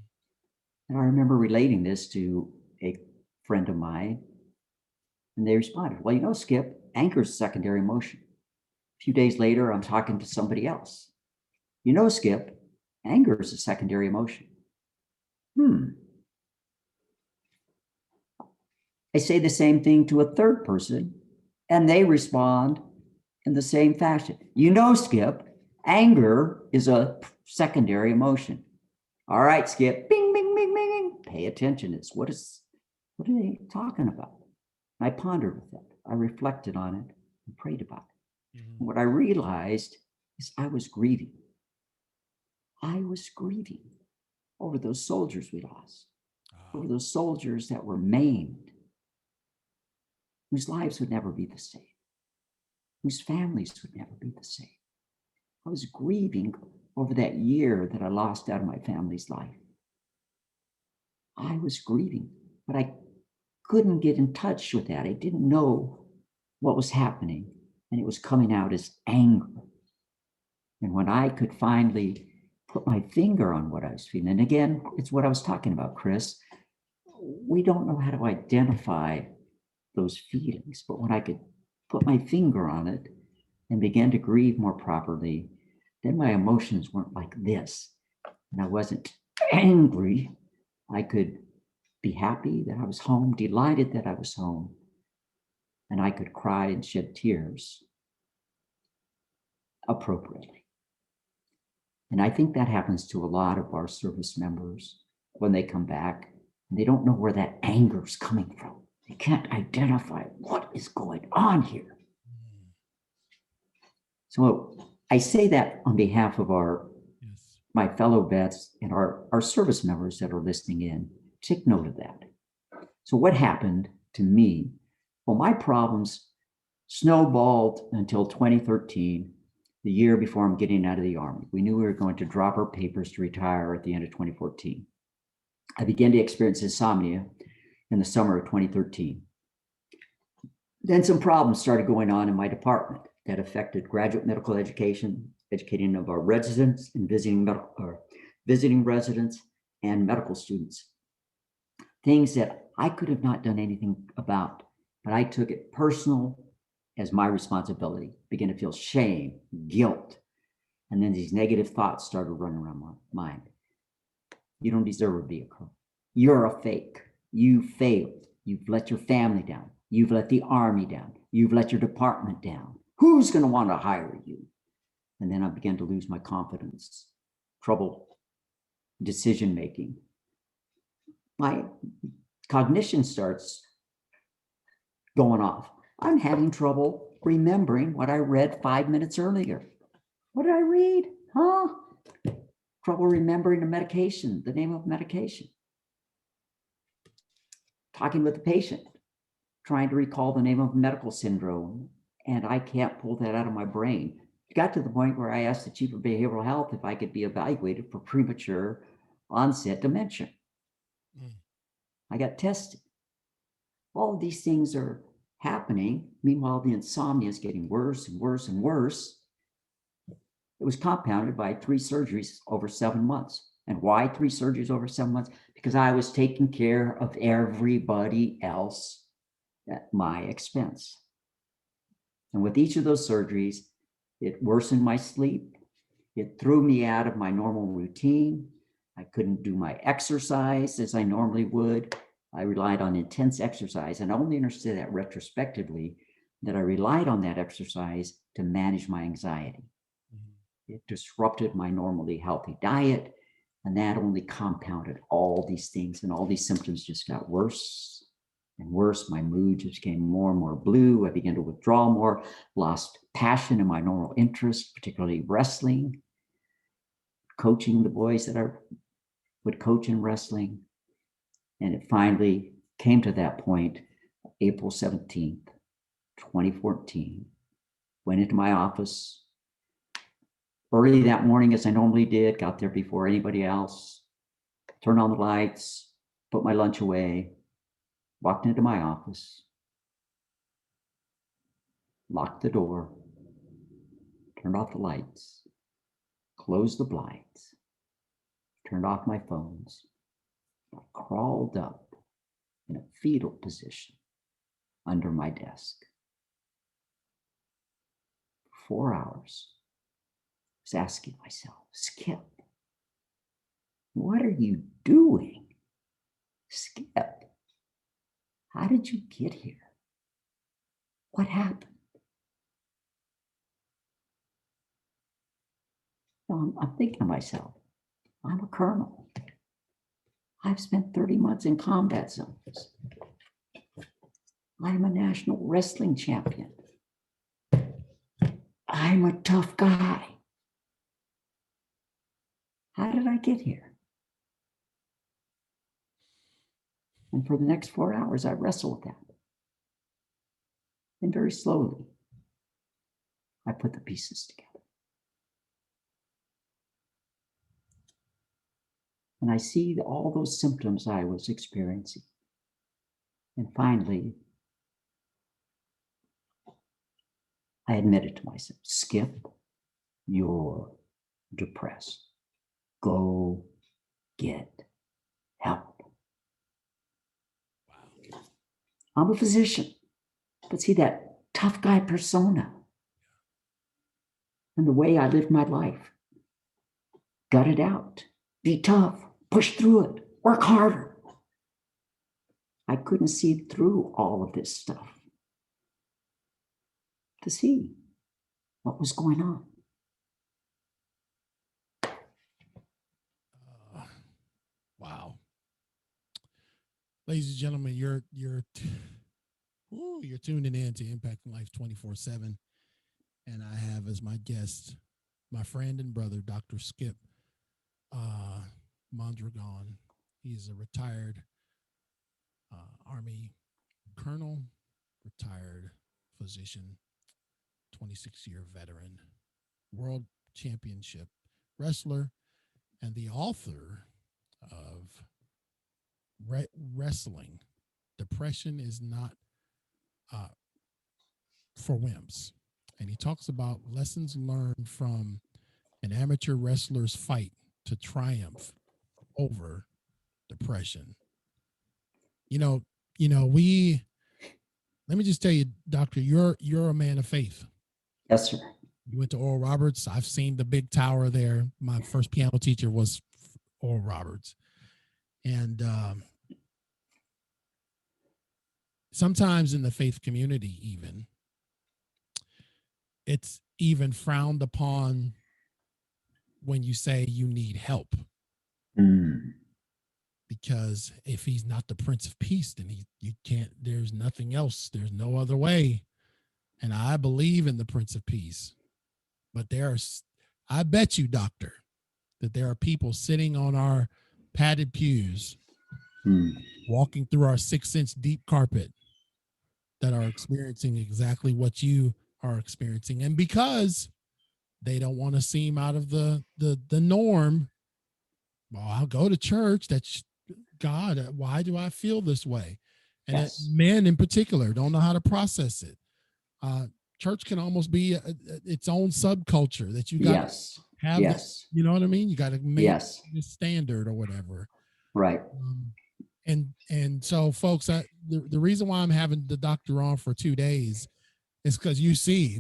And I remember relating this to a friend of mine, and they responded, well, Skip, anger is secondary emotion. A few days later, I'm talking to somebody else. Skip, anger is a secondary emotion. I say the same thing to a third person, and they respond in the same fashion. Skip, anger is a secondary emotion. All right, Skip, bing, bing, bing, bing. Pay attention. What are they talking about? I pondered with that. I reflected on it and prayed about it. Mm-hmm. What I realized is I was grieving. I was grieving over those soldiers we lost, over those soldiers that were maimed, whose lives would never be the same, whose families would never be the same. I was grieving over that year that I lost out of my family's life. I was grieving, but I couldn't get in touch with that. I didn't know what was happening, and it was coming out as anger. And when I could finally put my finger on what I was feeling, and again, it's what I was talking about, Chris, we don't know how to identify those feelings, but when I could put my finger on it and began to grieve more properly, then my emotions weren't like this. And I wasn't angry. I could be happy that I was home, delighted that I was home, and I could cry and shed tears appropriately. And I think that happens to a lot of our service members when they come back, and they don't know where that anger is coming from. They can't identify what is going on here. So I say that on behalf of my fellow vets and our service members that are listening in. Take note of that. So what happened to me? Well, my problems snowballed until 2013, the year before I'm getting out of the Army. We knew we were going to drop our papers to retire at the end of 2014. I began to experience insomnia in the summer of 2013. Then some problems started going on in my department that affected graduate medical education, educating of our residents and visiting residents and medical students. Things that I could have not done anything about, but I took it personal as my responsibility, began to feel shame, guilt, And then these negative thoughts started running around my mind. You don't deserve a vehicle. You're a fake. You failed. You've let your family down. You've let the army down. You've let your department down. Who's going to want to hire you? And then I began to lose my confidence, trouble decision making. My cognition starts going off. I'm having trouble remembering what I read 5 minutes earlier. What did I read? Trouble remembering the medication, the name of medication. Talking with the patient, trying to recall the name of medical syndrome, and I can't pull that out of my brain. It got to the point where I asked the chief of behavioral health if I could be evaluated for premature onset dementia. I got tested. All of these things are happening. Meanwhile, the insomnia is getting worse and worse and worse. It was compounded by 3 surgeries over 7 months. And why 3 surgeries over 7 months? Because I was taking care of everybody else at my expense. And with each of those surgeries, it worsened my sleep. It threw me out of my normal routine. I couldn't do my exercise as I normally would. I relied on intense exercise, and I only understood that retrospectively, that I relied on that exercise to manage my anxiety. It disrupted my normally healthy diet, and that only compounded all these things, and all these symptoms just got worse and worse. My mood just became more and more blue. I began to withdraw more, lost passion in my normal interests, particularly wrestling, coaching the boys that I would coach in wrestling. And it finally came to that point, April 17th, 2014, went into my office early that morning, as I normally did, got there before anybody else, turned on the lights, put my lunch away, walked into my office, locked the door, turned off the lights, closed the blinds, turned off my phones, crawled up in a fetal position under my desk. 4 hours. I was asking myself, Skip, what are you doing? Skip, how did you get here? What happened? I'm thinking to myself, I'm a colonel. I've spent 30 months in combat zones. I'm a national wrestling champion. I'm a tough guy. How did I get here? And for the next 4 hours, I wrestled with that. And very slowly, I put the pieces together. And I see all those symptoms I was experiencing. And finally, I admitted to myself, Skip, you're depressed. Go get help. Wow. I'm a physician, but see that tough guy persona and the way I lived my life. Gut it out, be tough, push through it, work harder. I couldn't see through all of this stuff to see what was going on. Wow. Ladies and gentlemen, you're tuning in to Impacting Life 24/7. And I have as my guest my friend and brother, Dr. Skip Mondragon. He's a retired Army colonel, retired physician, 26-year veteran, world championship wrestler, and the author of Wrestling. Depression is not for wimps. And he talks about lessons learned from an amateur wrestler's fight to triumph over depression. Let me just tell you, doctor, you're a man of faith. Yes, sir. You went to Oral Roberts. I've seen the big tower there. My first piano teacher was Oral Roberts. And sometimes in the faith community, even, it's even frowned upon when you say you need help. Because if he's not the Prince of Peace, then you can't, there's nothing else. There's no other way. And I believe in the Prince of Peace. But I bet you, doctor, that there are people sitting on our padded pews, walking through our 6-inch deep carpet, that are experiencing exactly what you are experiencing. And because they don't want to seem out of the norm, well, I'll go to church. That's God. Why do I feel this way? And yes. Men in particular don't know how to process it. Church can almost be its own subculture that you got to have. Yes. You know what I mean? You got to make the standard or whatever. Right. And so, folks, the reason why I'm having the doctor on for 2 days is because you see,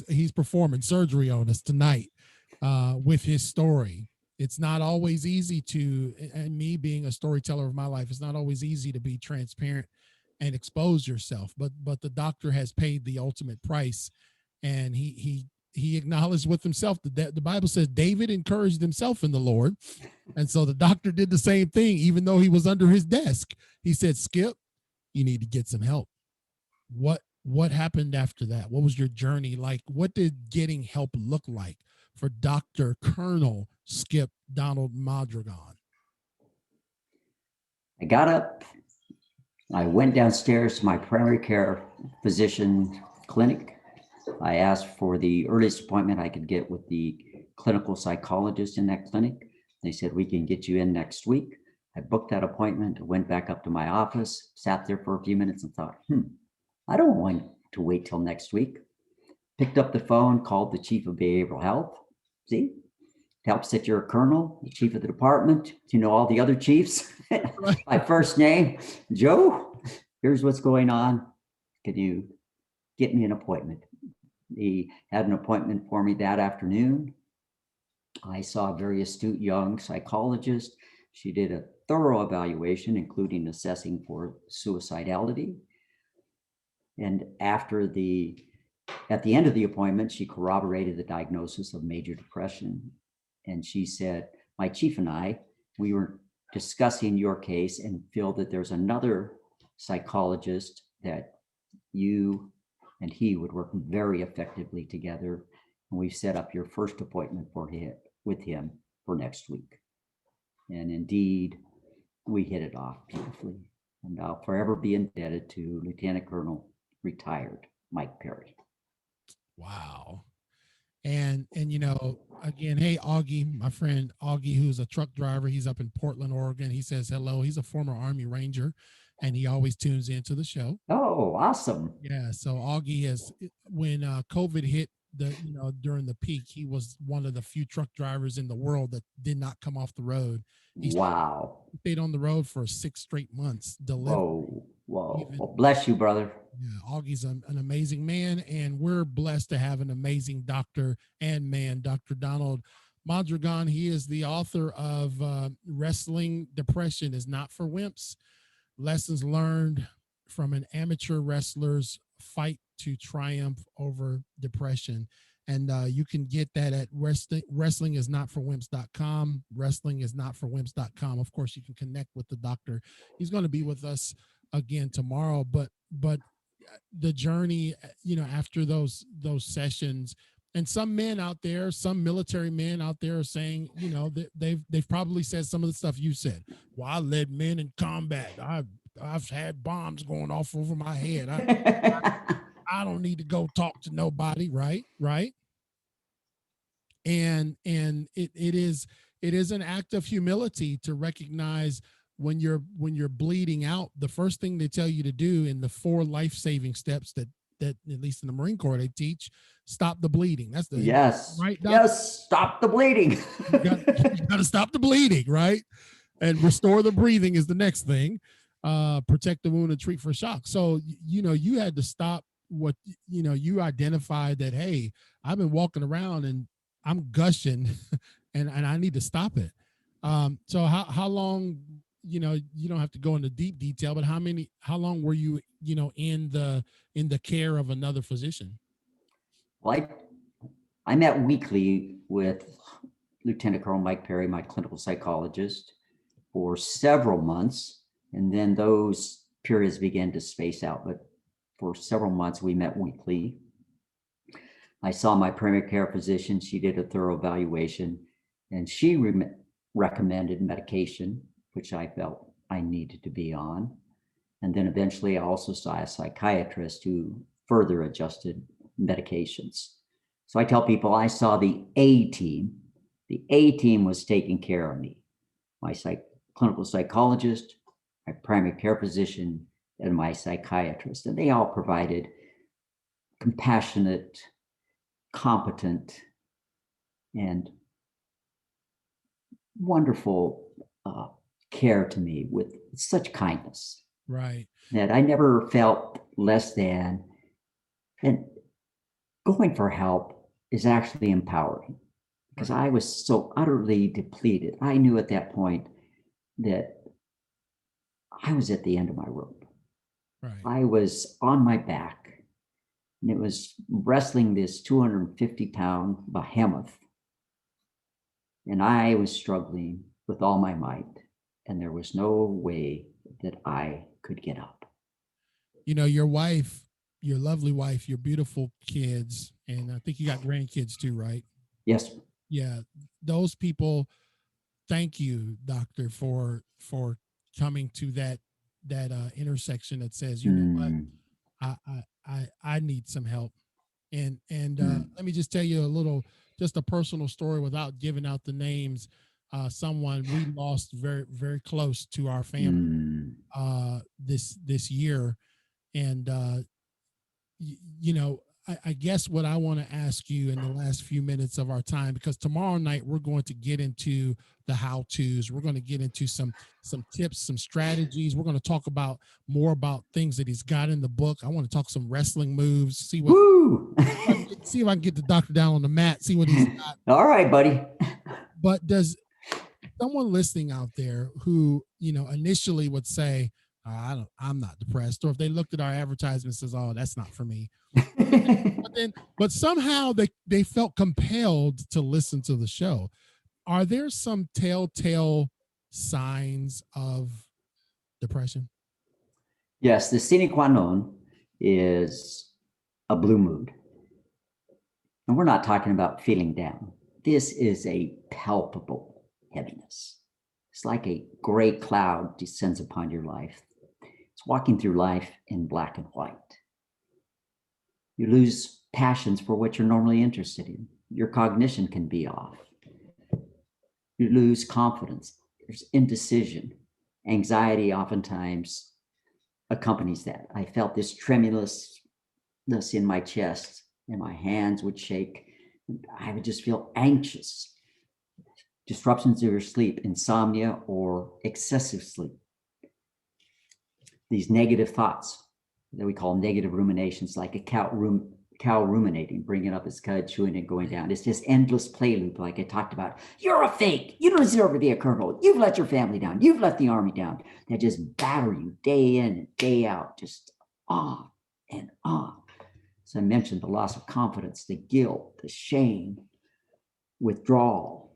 he's performing surgery on us tonight with his story. It's not always easy and me being a storyteller of my life, it's not always easy to be transparent and expose yourself. But the doctor has paid the ultimate price, and he acknowledged with himself that the Bible says David encouraged himself in the Lord. And so the doctor did the same thing, even though he was under his desk. He said, Skip, you need to get some help. What happened after that? What was your journey like? What did getting help look like for Dr. Colonel Skip Donald Mondragon? I got up. I went downstairs to my primary care physician clinic. I asked for the earliest appointment I could get with the clinical psychologist in that clinic. They said, we can get you in next week. I booked that appointment, went back up to my office, sat there for a few minutes and thought, I don't want to wait till next week. Picked up the phone, called the chief of behavioral health. See, helps that you're a colonel, the chief of the department, you know all the other chiefs. My first name, Joe, here's what's going on. Can you get me an appointment? He had an appointment for me that afternoon. I saw a very astute young psychologist. She did a thorough evaluation, including assessing for suicidality. And at the end of the appointment, she corroborated the diagnosis of major depression. And she said, my chief and I, we were discussing your case and feel that there's another psychologist that you and he would work very effectively together. And we set up your first appointment with him for next week. And indeed, we hit it off beautifully. And I'll forever be indebted to Lieutenant Colonel retired Mike Perry. Wow. And you know, again, hey, Augie, my friend Augie, who's a truck driver. He's up in Portland, Oregon. He says hello. He's a former Army Ranger, and he always tunes into the show. Oh, awesome. Yeah. So Augie has, when COVID hit during the peak, he was one of the few truck drivers in the world that did not come off the road. He stayed on the road for 6 straight months. Whoa. Well, bless you, brother. Yeah, Augie's an amazing man, and we're blessed to have an amazing doctor and man, Dr. Donald Mondragon. He is the author of Wrestling Depression is Not for Wimps, Lessons Learned from an Amateur Wrestler's Fight to Triumph Over Depression. And you can get that at wrestlingisnotforwimps.com, wrestlingisnotforwimps.com. Of course, you can connect with the doctor. He's going to be with us again tomorrow, but the journey, after those sessions, and some men out there, some military men out there are saying, they've probably said some of the stuff you said. Well, I led men in combat. I've had bombs going off over my head. I don't need to go talk to nobody. Right. And it is an act of humility to recognize when you're bleeding out. The first thing they tell you to do in the 4 life-saving steps that at least in the Marine Corps they teach, stop the bleeding. That's the right. Doc? Yes, stop the bleeding. you got to stop the bleeding, right? And restore the breathing is the next thing. Protect the wound and treat for shock. So you had to stop what, you identified that, hey, I've been walking around and I'm gushing and I need to stop it. So how long, you don't have to go into deep detail, but how long were you, in the care of another physician? Well, I met weekly with Lieutenant Colonel Mike Perry, my clinical psychologist, for several months. And then those periods began to space out. But for several months, we met weekly. I saw my primary care physician. She did a thorough evaluation, and she recommended medication, which I felt I needed to be on. And then eventually I also saw a psychiatrist who further adjusted medications. So I tell people I saw the A team. The A team was taking care of me. My clinical psychologist, my primary care physician, and my psychiatrist. And they all provided compassionate, competent, and wonderful care to me with such kindness. Right. That I never felt less than. And going for help is actually empowering, because I was so utterly depleted. I knew at that point that I was at the end of my rope. Right. I was on my back, and it was wrestling this 250-pound behemoth. And I was struggling with all my might, and there was no way that I could get up. Your wife, your lovely wife, your beautiful kids, and I think you got grandkids too, right? Yes. Yeah. Those people, thank you, doctor, for coming to that intersection that says, you know what, I need some help. And let me just tell you just a personal story without giving out the names. Someone we lost very, very close to our family this year. And I guess what I want to ask you in the last few minutes of our time, because tomorrow night we're going to get into the how-tos. We're going to get into some tips, some strategies. We're going to talk more about things that he's got in the book. I want to talk some wrestling moves. See if I can get the doctor down on the mat. See what he's got. All right, buddy. But does someone listening out there who initially would say, I'm not depressed, or if they looked at our advertisement and says, oh, that's not for me, but somehow they felt compelled to listen to the show, are there some telltale signs of depression? Yes, the sine qua non is a blue mood. And we're not talking about feeling down. This is a palpable heaviness. It's like a gray cloud descends upon your life. It's walking through life in black and white. You lose passions for what you're normally interested in. Your cognition can be off. You lose confidence. There's indecision. Anxiety oftentimes accompanies that. I felt this tremulousness in my chest, and my hands would shake. I would just feel anxious. Disruptions of your sleep, insomnia, or excessive sleep. These negative thoughts that we call negative ruminations, like a cow ruminating, bringing up its cud, chewing and going down. It's this endless play loop, like I talked about. You're a fake. You don't deserve to be a colonel. You've let your family down. You've let the army down. They just batter you day in and day out, just on and on. So I mentioned the loss of confidence, the guilt, the shame, withdrawal.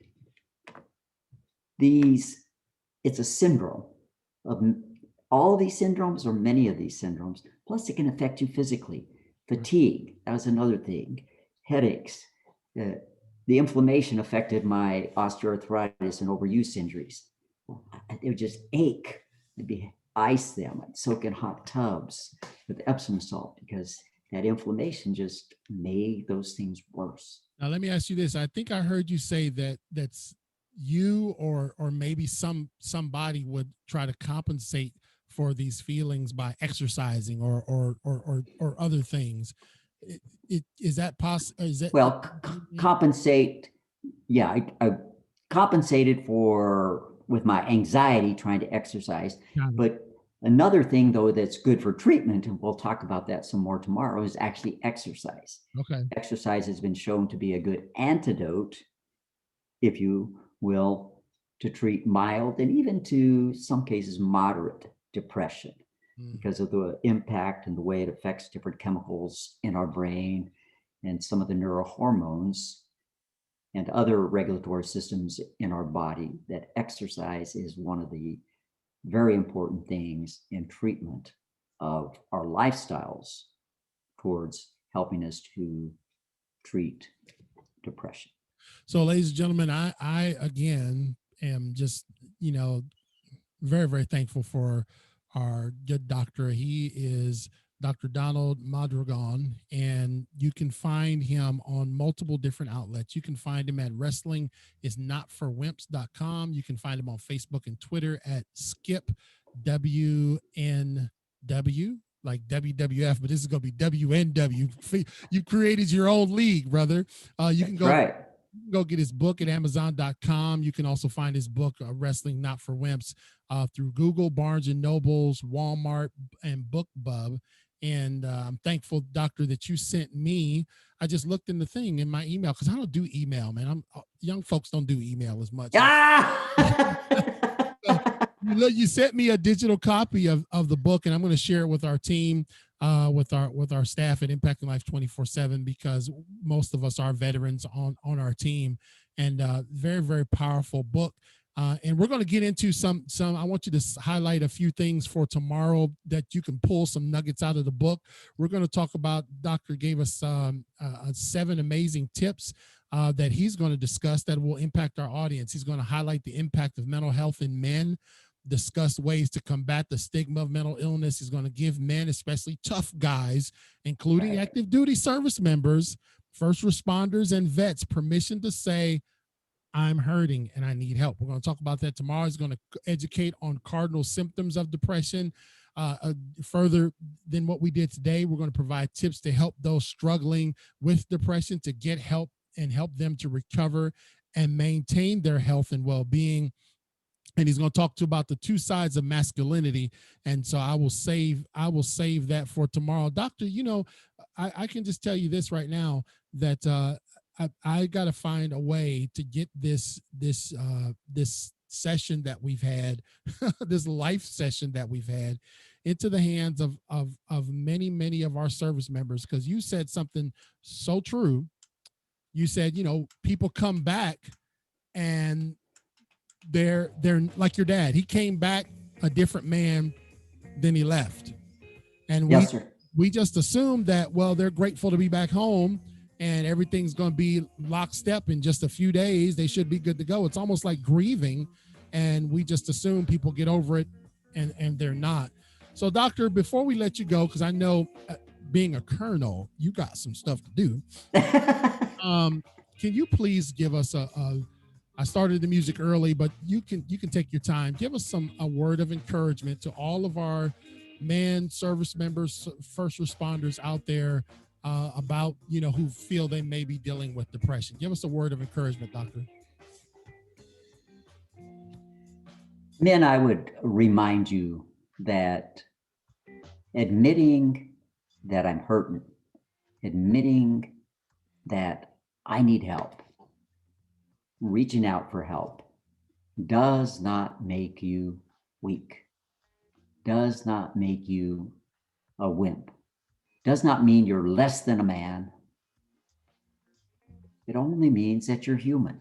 It's a syndrome of all of these syndromes, or many of these syndromes. Plus, it can affect you physically. Fatigue, that was another thing. Headaches. The inflammation affected my osteoarthritis and overuse injuries. They would just ache. I'd ice them. I'd soak in hot tubs with Epsom salt, because that inflammation just made those things worse. Now, let me ask you this. I think I heard you say that's you or maybe somebody would try to compensate for these feelings by exercising or other things. Is that possible? Compensate? Yeah, I compensated with my anxiety trying to exercise, but Another thing, though, that's good for treatment, and we'll talk about that some more tomorrow, is actually exercise. Okay. Exercise has been shown to be a good antidote, if you will, to treat mild and even to some cases moderate depression because of the impact and the way it affects different chemicals in our brain and some of the neurohormones and other regulatory systems in our body. That exercise is one of the very important things in treatment of our lifestyles towards helping us to treat depression. So, ladies and gentlemen, I again am just, very, very thankful for our good doctor. He is Dr. Donald Mondragon, and you can find him on multiple different outlets. You can find him at wrestlingisnotforwimps.com. You can find him on Facebook and Twitter at Skip WNW, like WWF, but this is going to be WNW. You created your own league, brother. You can go. Right. Go get his book at Amazon.com. You can also find his book, Wrestling Not for Wimps, through Google, Barnes and Nobles, Walmart, and BookBub. And I'm thankful, doctor, that you sent me. I just looked in the thing in my email because I don't do email, man. Young folks don't do email as much. You sent me a digital copy of the book, and I'm going to share it with our team. With our staff at Impacting Life 24/7, because most of us are veterans on our team, and very, very powerful book. And we're going to get into some. I want you to highlight a few things for tomorrow that you can pull some nuggets out of the book. We're going to talk about. Doctor gave us 7 amazing tips that he's going to discuss that will impact our audience. He's going to highlight the impact of mental health in men, discuss ways to combat the stigma of mental illness. He's going to give men, especially tough guys, including active duty service members, first responders, and vets, permission to say, I'm hurting and I need help. We're going to talk about that tomorrow. He's going to educate on cardinal symptoms of depression. Further than what we did today, we're going to provide tips to help those struggling with depression to get help and help them to recover and maintain their health and well-being. And he's going to talk about the 2 sides of masculinity. And so I will save that for tomorrow. Doctor, I can just tell you this right now, that I got to find a way to get this session that we've had, this life session that we've had, into the hands of many, many of our service members. Because you said something so true. You said, people come back and they're like your dad. He came back a different man than he left. And we just assumed that, well, they're grateful to be back home and everything's going to be lockstep in just a few days. They should be good to go. It's almost like grieving. And we just assume people get over it, and they're not. So, doctor, before we let you go, because I know being a colonel, you got some stuff to do. Can you please give us I started the music early, but you can take your time. Give us a word of encouragement to all of our men, service members, first responders out there about, who feel they may be dealing with depression. Give us a word of encouragement, doctor. Men, I would remind you that admitting that I'm hurting, admitting that I need help, reaching out for help, does not make you weak, does not make you a wimp, does not mean you're less than a man. It only means that you're human.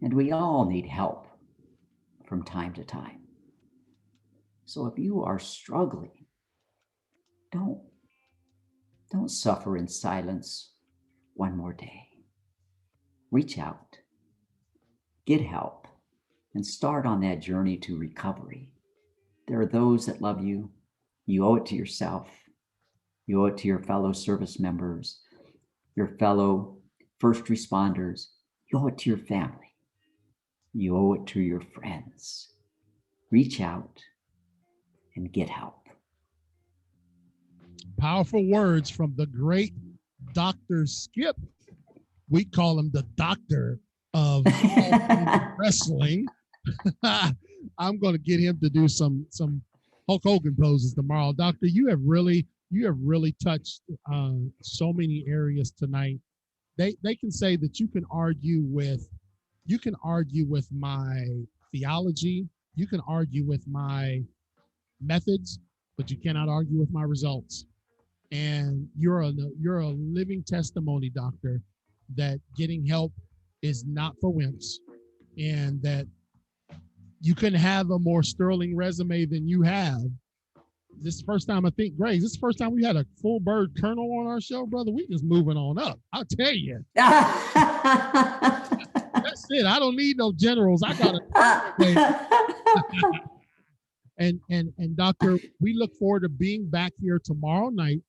And we all need help from time to time. So if you are struggling, don't suffer in silence one more day. Reach out, get help, and start on that journey to recovery. There are those that love you. You owe it to yourself. You owe it to your fellow service members, your fellow first responders. You owe it to your family. You owe it to your friends. Reach out and get help. Powerful words from the great Dr. Skip. We call him the doctor of wrestling. I'm going to get him to do some Hulk Hogan poses tomorrow. Doctor, you have really touched so many areas tonight. They can say that you can argue with my theology, you can argue with my methods, but you cannot argue with my results. And you're a living testimony, doctor, that getting help is not for wimps, and that you couldn't have a more sterling resume than you have. This is the first time, I think, Grace, this is the first time we had a full bird colonel on our show, brother. We just moving on up. I'll tell you. That's it. I don't need no generals. I got it. And doctor, we look forward to being back here tomorrow night,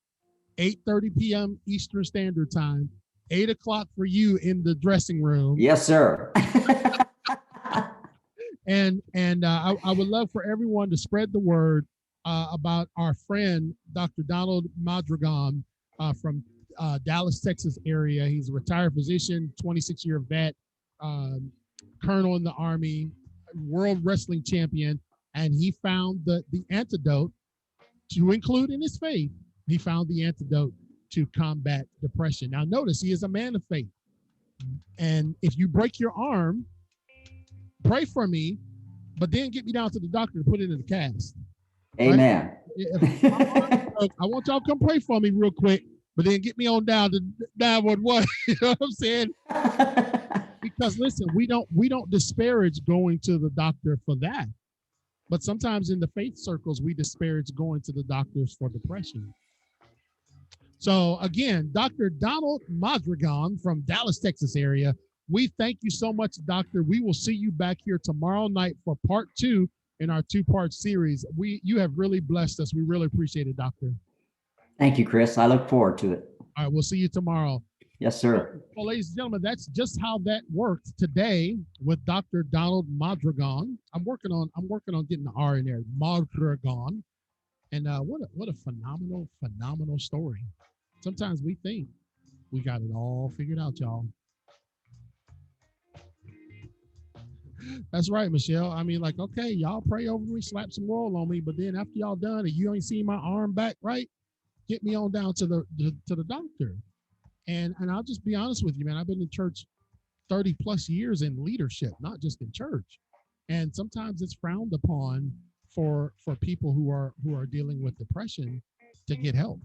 8:30 p.m. Eastern Standard Time, 8 o'clock for you in the dressing room. Yes, sir. And I would love for everyone to spread the word about our friend, Dr. Donald Mondragon from Dallas, Texas area. He's a retired physician, 26-year vet, colonel in the Army, world wrestling champion, and he found the antidote to include in his faith. He found the antidote to combat depression. Now, notice he is a man of faith. And if you break your arm, pray for me, but then get me down to the doctor to put it in the cast. Amen. Right? I want y'all to come pray for me real quick, but then get me on down to 911. You know what I'm saying? Because listen, we don't disparage going to the doctor for that. But sometimes in the faith circles, we disparage going to the doctors for depression. So again, Dr. Donald Mondragon from Dallas, Texas area, we thank you so much, doctor. We will see you back here tomorrow night for part 2 in our 2-part series. You have really blessed us. We really appreciate it, doctor. Thank you, Chris. I look forward to it. All right, we'll see you tomorrow. Yes, sir. Well, ladies and gentlemen, that's just how that worked today with Dr. Donald Mondragon. I'm working on getting the R in there, Mondragon. And what a phenomenal story. Sometimes we think we got it all figured out, y'all. That's right, Michelle. I mean, like, okay, y'all pray over me, slap some oil on me, but then after y'all done and you ain't see my arm back right, get me on down to the doctor. And I'll just be honest with you, man. I've been in church 30 plus years in leadership, not just in church. And sometimes it's frowned upon for people who are dealing with depression to get help.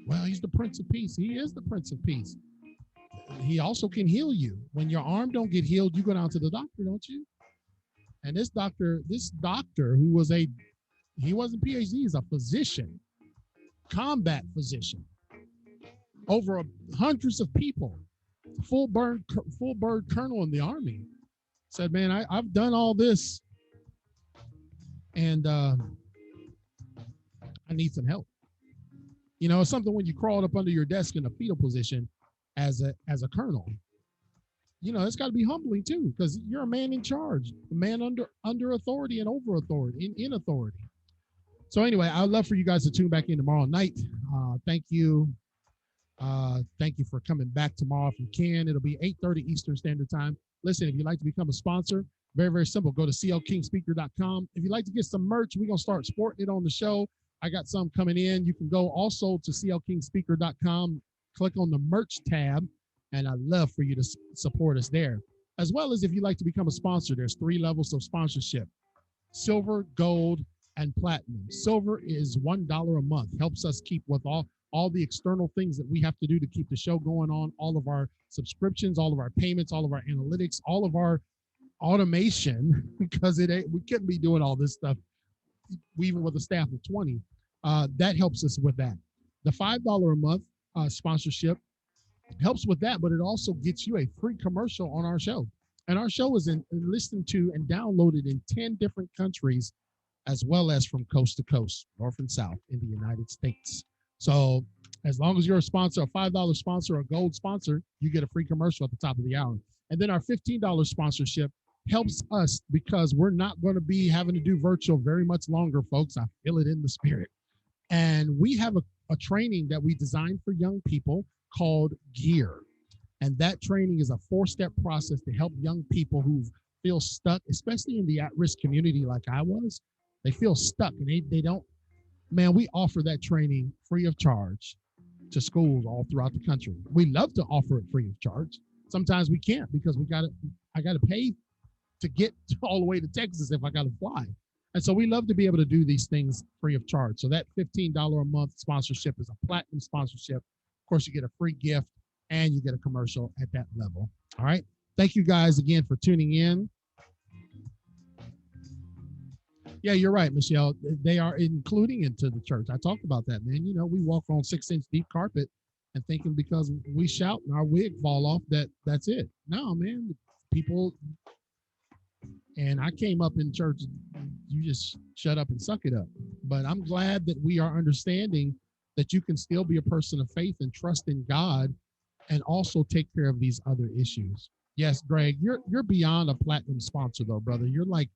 Well, he's the Prince of Peace. He is the Prince of Peace. He also can heal you. When your arm don't get healed, you go down to the doctor, don't you? And this doctor who he wasn't PhD, he's a physician, combat physician, over hundreds of people, full bird colonel in the Army, said, man, I've done all this and I need some help. You know, it's something when you crawled up under your desk in a fetal position as a colonel. You know, it's got to be humbling too, because you're a man in charge, a man under authority and over authority, in authority. So anyway, I'd love for you guys to tune back in tomorrow night. Thank you. Thank you for coming back tomorrow if you can. It'll be 8:30 Eastern Standard Time. Listen, if you'd like to become a sponsor, very, very simple. Go to clkingspeaker.com. If you'd like to get some merch, we're going to start sporting it on the show. I got some coming in. You can go also to clkingspeaker.com, click on the merch tab, and I'd love for you to support us there. As well as if you'd like to become a sponsor, there's 3 levels of sponsorship: silver, gold, and platinum. Silver is $1 a month, helps us keep with all the external things that we have to do to keep the show going on, all of our subscriptions, all of our payments, all of our analytics, all of our automation, because we couldn't be doing all this stuff even with a staff of 20. That helps us with that. The $5 a month sponsorship helps with that, but it also gets you a free commercial on our show. And our show is listened to and downloaded in 10 different countries, as well as from coast to coast, north and south in the United States. So as long as you're a sponsor, a $5 sponsor, a gold sponsor, you get a free commercial at the top of the hour. And then our $15 sponsorship helps us because we're not going to be having to do virtual very much longer, folks. I feel it in the spirit. And we have a training that we designed for young people called Gear. And that training is a 4-step process to help young people who feel stuck, especially in the at-risk community like I was, They feel stuck and they don't, man, we offer that training free of charge to schools all throughout the country. We love to offer it free of charge. Sometimes we can't because I got to pay to get all the way to Texas if I got to fly. And so we love to be able to do these things free of charge. So that $15 a month sponsorship is a platinum sponsorship. Of course, you get a free gift and you get a commercial at that level. All right. Thank you guys again for tuning in. Yeah, you're right, Michelle. They are including into the church. I talked about that, man. You know, we walk on 6-inch deep carpet and thinking because we shout and our wig fall off that's it. No, man. People, and I came up in church, you just shut up and suck it up. But I'm glad that we are understanding that you can still be a person of faith and trust in God and also take care of these other issues. Yes, Greg, you're beyond a platinum sponsor though, brother. You're like,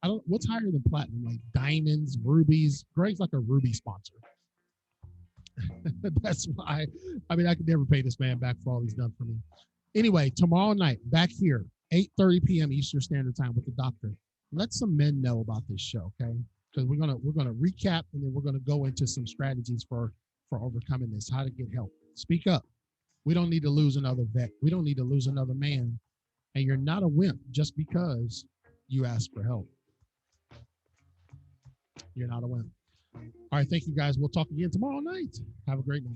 I don't, what's higher than platinum? Like diamonds, rubies. Greg's like a ruby sponsor. That's why, I mean, I could never pay this man back for all he's done for me. Anyway, tomorrow night, back here, 8:30 p.m. Eastern Standard Time with the doctor. Let some men know about this show, okay? Because we're gonna recap and then we're gonna go into some strategies for overcoming this, how to get help. Speak up. We don't need to lose another vet. We don't need to lose another man. And you're not a wimp just because you ask for help. You're not a wimp. All right, thank you guys. We'll talk again tomorrow night. Have a great night.